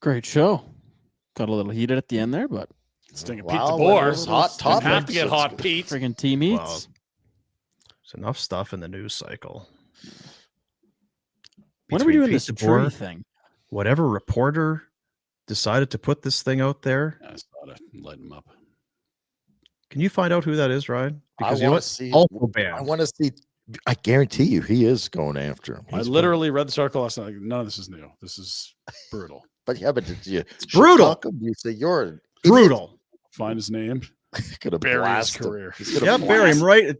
Great show. Got a little heated at the end there, but Stinging Wow, Pete well, DeBoer. it was hot Didn't topics. have to get That's hot, good. Pete. friggin' team eats. Well, there's enough stuff in the news cycle. When are we Between doing Pete this DeBoer, tree thing? Whatever reporter decided to put this thing out there. I just thought I'd light him up. Can you find out who that is, Ryan? Because I you know wanna what? see- Also I banned. want to see. I guarantee you, he is going after him. I He's literally read this article last night. None of this is new. This is brutal. But yeah, but did you? It's brutal. You say you're an Brutal. Find his name. Could have Bury his blast him. career. He's gonna Yeah, bury him right.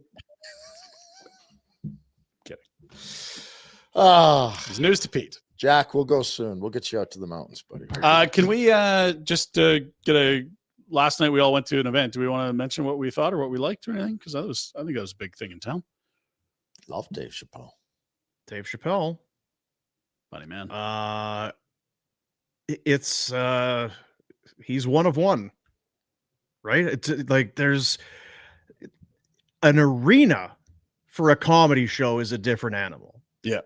It's news to Pete. Jack, we'll go soon. We'll get you out to the mountains, buddy. Can we just get a? Last night we all went to an event. Do we want to mention what we thought or what we liked or anything? Because I think that was a big thing in town. Love Dave Chappelle. Dave Chappelle. Funny man. It's he's one of one, right? It's like there's an arena for a comedy show is a different animal. Yeah.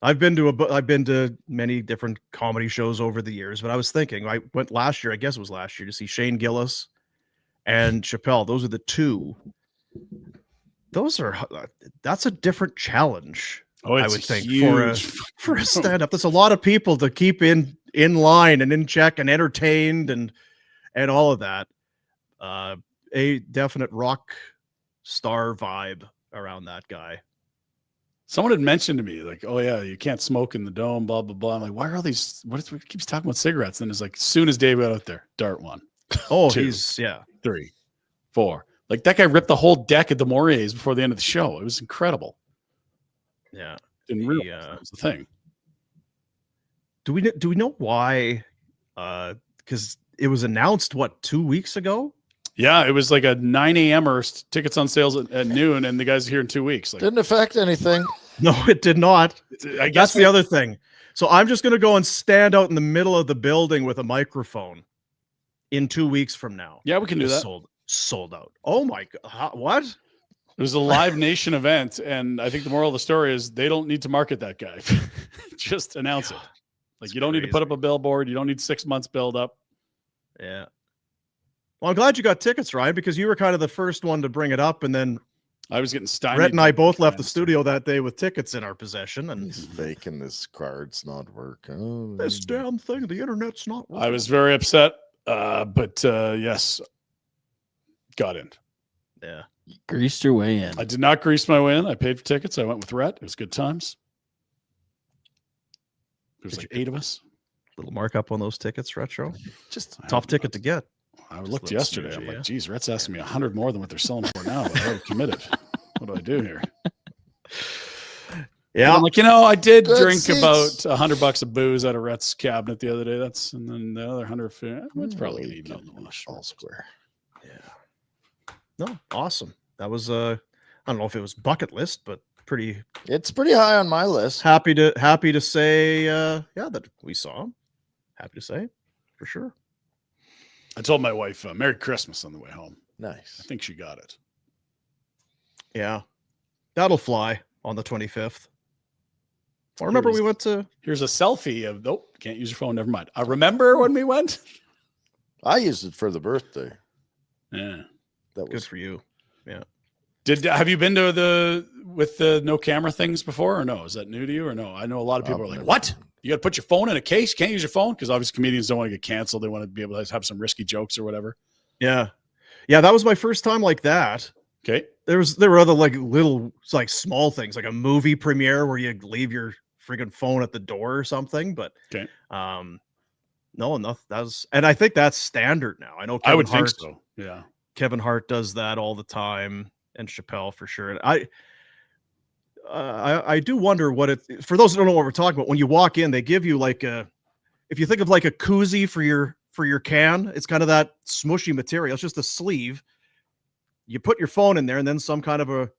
I've been to many different comedy shows over the years, but I was thinking I went last year, I guess it was last year, to see Shane Gillis and Chappelle. Those are the two. That's a different challenge. Oh, I it's would think huge. for a stand-up. There's a lot of people to keep in line and in check and entertained and all of that. A definite rock star vibe around that guy. Someone had mentioned to me, like, oh, yeah, you can't smoke in the dome, blah, blah, blah. I'm like, why are all these? He keeps talking about cigarettes? And it's like, as soon as Dave got out there, dart 1. Oh, 2, he's, yeah. 3, 4. Like, that guy ripped the whole deck at the Moriers before the end of the show. It was incredible. Yeah. Didn't realize that was the thing. Do we know why? Because it was announced, 2 weeks ago? Yeah, it was like a 9 a.m. tickets on sales at noon, and the guys are here in 2 weeks. Like, Didn't affect anything. No, it did not. I guess That's the other thing. So I'm just going to go and stand out in the middle of the building with a microphone in 2 weeks from now. Yeah, we can do that. Sold out. Oh my God. What? It was a Live Nation event, and I think the moral of the story is they don't need to market that guy. Just announce it. Like, you don't need to put up a billboard. You don't need 6 months build up. Yeah. Well, I'm glad you got tickets, Ryan, because you were kind of the first one to bring it up, and then I was getting stymied. Rhett and I by both left the fans. studio that day with tickets in our possession, and He's faking this card's not working. this damn thing, the internet's not working. I was very upset, but yes, got in. Yeah. You greased your way in. I did not grease my way in. I paid for tickets. I went with Rhett. It was good times. There's like 8 of us. Little markup on those tickets, Retro. Just Tough ticket to get. I Just looked a little yesterday. I'm smoochie, like, yeah. geez, Rhett's asking me 100 more than what they're selling for now. But I already committed. What do I do here? Yeah. I'm like, I did Good drink seats. about $100 of booze out of Rhett's cabinet the other day. And then the other 100. It's probably Really gonna good eat up. all square. No, awesome. That was I don't know if it was bucket list, but pretty It's pretty high on my list. happy to say that we saw him. Happy to say, for sure. I told my wife, Merry Christmas on the way home. Nice. I think she got it. Yeah. That'll fly on the 25th. I remember we went to Here's a selfie of, nope, can't use your phone. Never mind. I remember when we went. I used it for the birthday. Yeah. That good was for you. Yeah. Have you been to the no camera things before or no? Is that new to you or no? I know a lot of people are like, never- what? You got to put your phone in a case? Can't use your phone? Because obviously comedians don't want to get canceled. They want to be able to have some risky jokes or whatever. Yeah. Yeah, that was my first time like that. Okay. There were other like little like small things, like a movie premiere where you leave your friggin' phone at the door or something. But Okay. no, enough. That was, and I think that's standard now. I know I would Hart, think so. Yeah. Kevin Hart does that all the time, and Chappelle for sure. And I do wonder what it, for those who don't know what we're talking about, when you walk in, they give you like if you think of like a koozie for your can, it's kind of that smushy material. It's just a sleeve. You put your phone in there and then some kind of a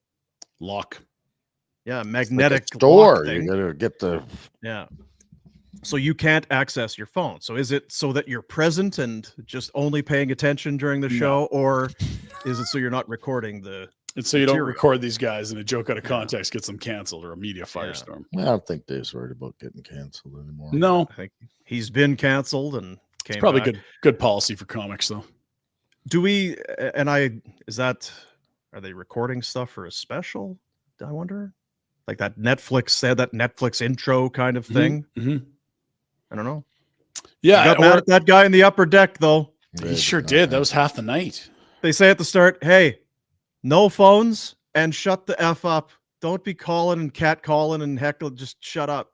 Lock. magnetic door. lock thing. You gotta get the Yeah. So you can't access your phone. So is it so that you're present and just only paying attention during the show, or is it so you're not recording the And so you don't material? record these guys and a joke out of context gets them canceled or a media firestorm. I don't think Dave's worried about getting canceled anymore. No, I think he's been canceled and came it's probably back. good policy for comics though. Do we are they recording stuff for a special? I wonder. Like that Netflix, they had that Netflix intro kind of thing. Mm-hmm. I don't know. Yeah, I got mad at that guy in the upper deck though. he sure did. That was half the night. They say at the start, hey, no phones and shut the F up. Don't be calling and catcalling and heckle. Just shut up.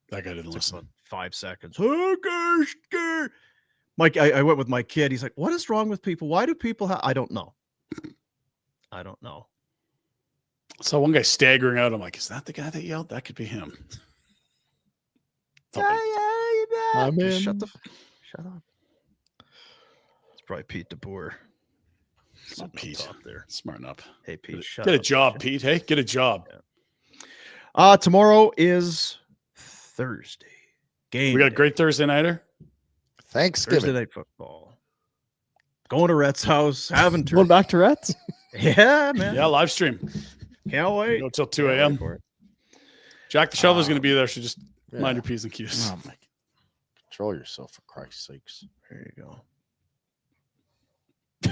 That guy didn't Took listen. about 5 seconds. Oh, gosh, gosh. Mike, I went with my kid. He's like, what is wrong with people? Why do people I don't know. I don't know. So one guy staggering out. I'm like, is that the guy that yelled? That could be him. I'm Just in. shut up. It's probably Pete DeBoer. Not Sitting on Pete. top there. Smarten up. Hey, Pete, shut Get a up. job, Pete. Hey, get a job. Tomorrow is Thursday. Game We got a day. great Thursday nighter. Thanksgiving. Thursday night football. Going to Rhett's house, having Going turkey. back to Rhett's? Yeah, man. Yeah, live stream. Can't wait. Go till 2 Can't wait a.m. for it. Jack the Shovel's going to be there. So just Yeah. mind your P's and Q's. Oh, my- Control yourself, for Christ's sakes. There you go.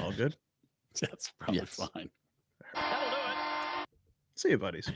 All good. That's probably Yes. fine. See you, buddies.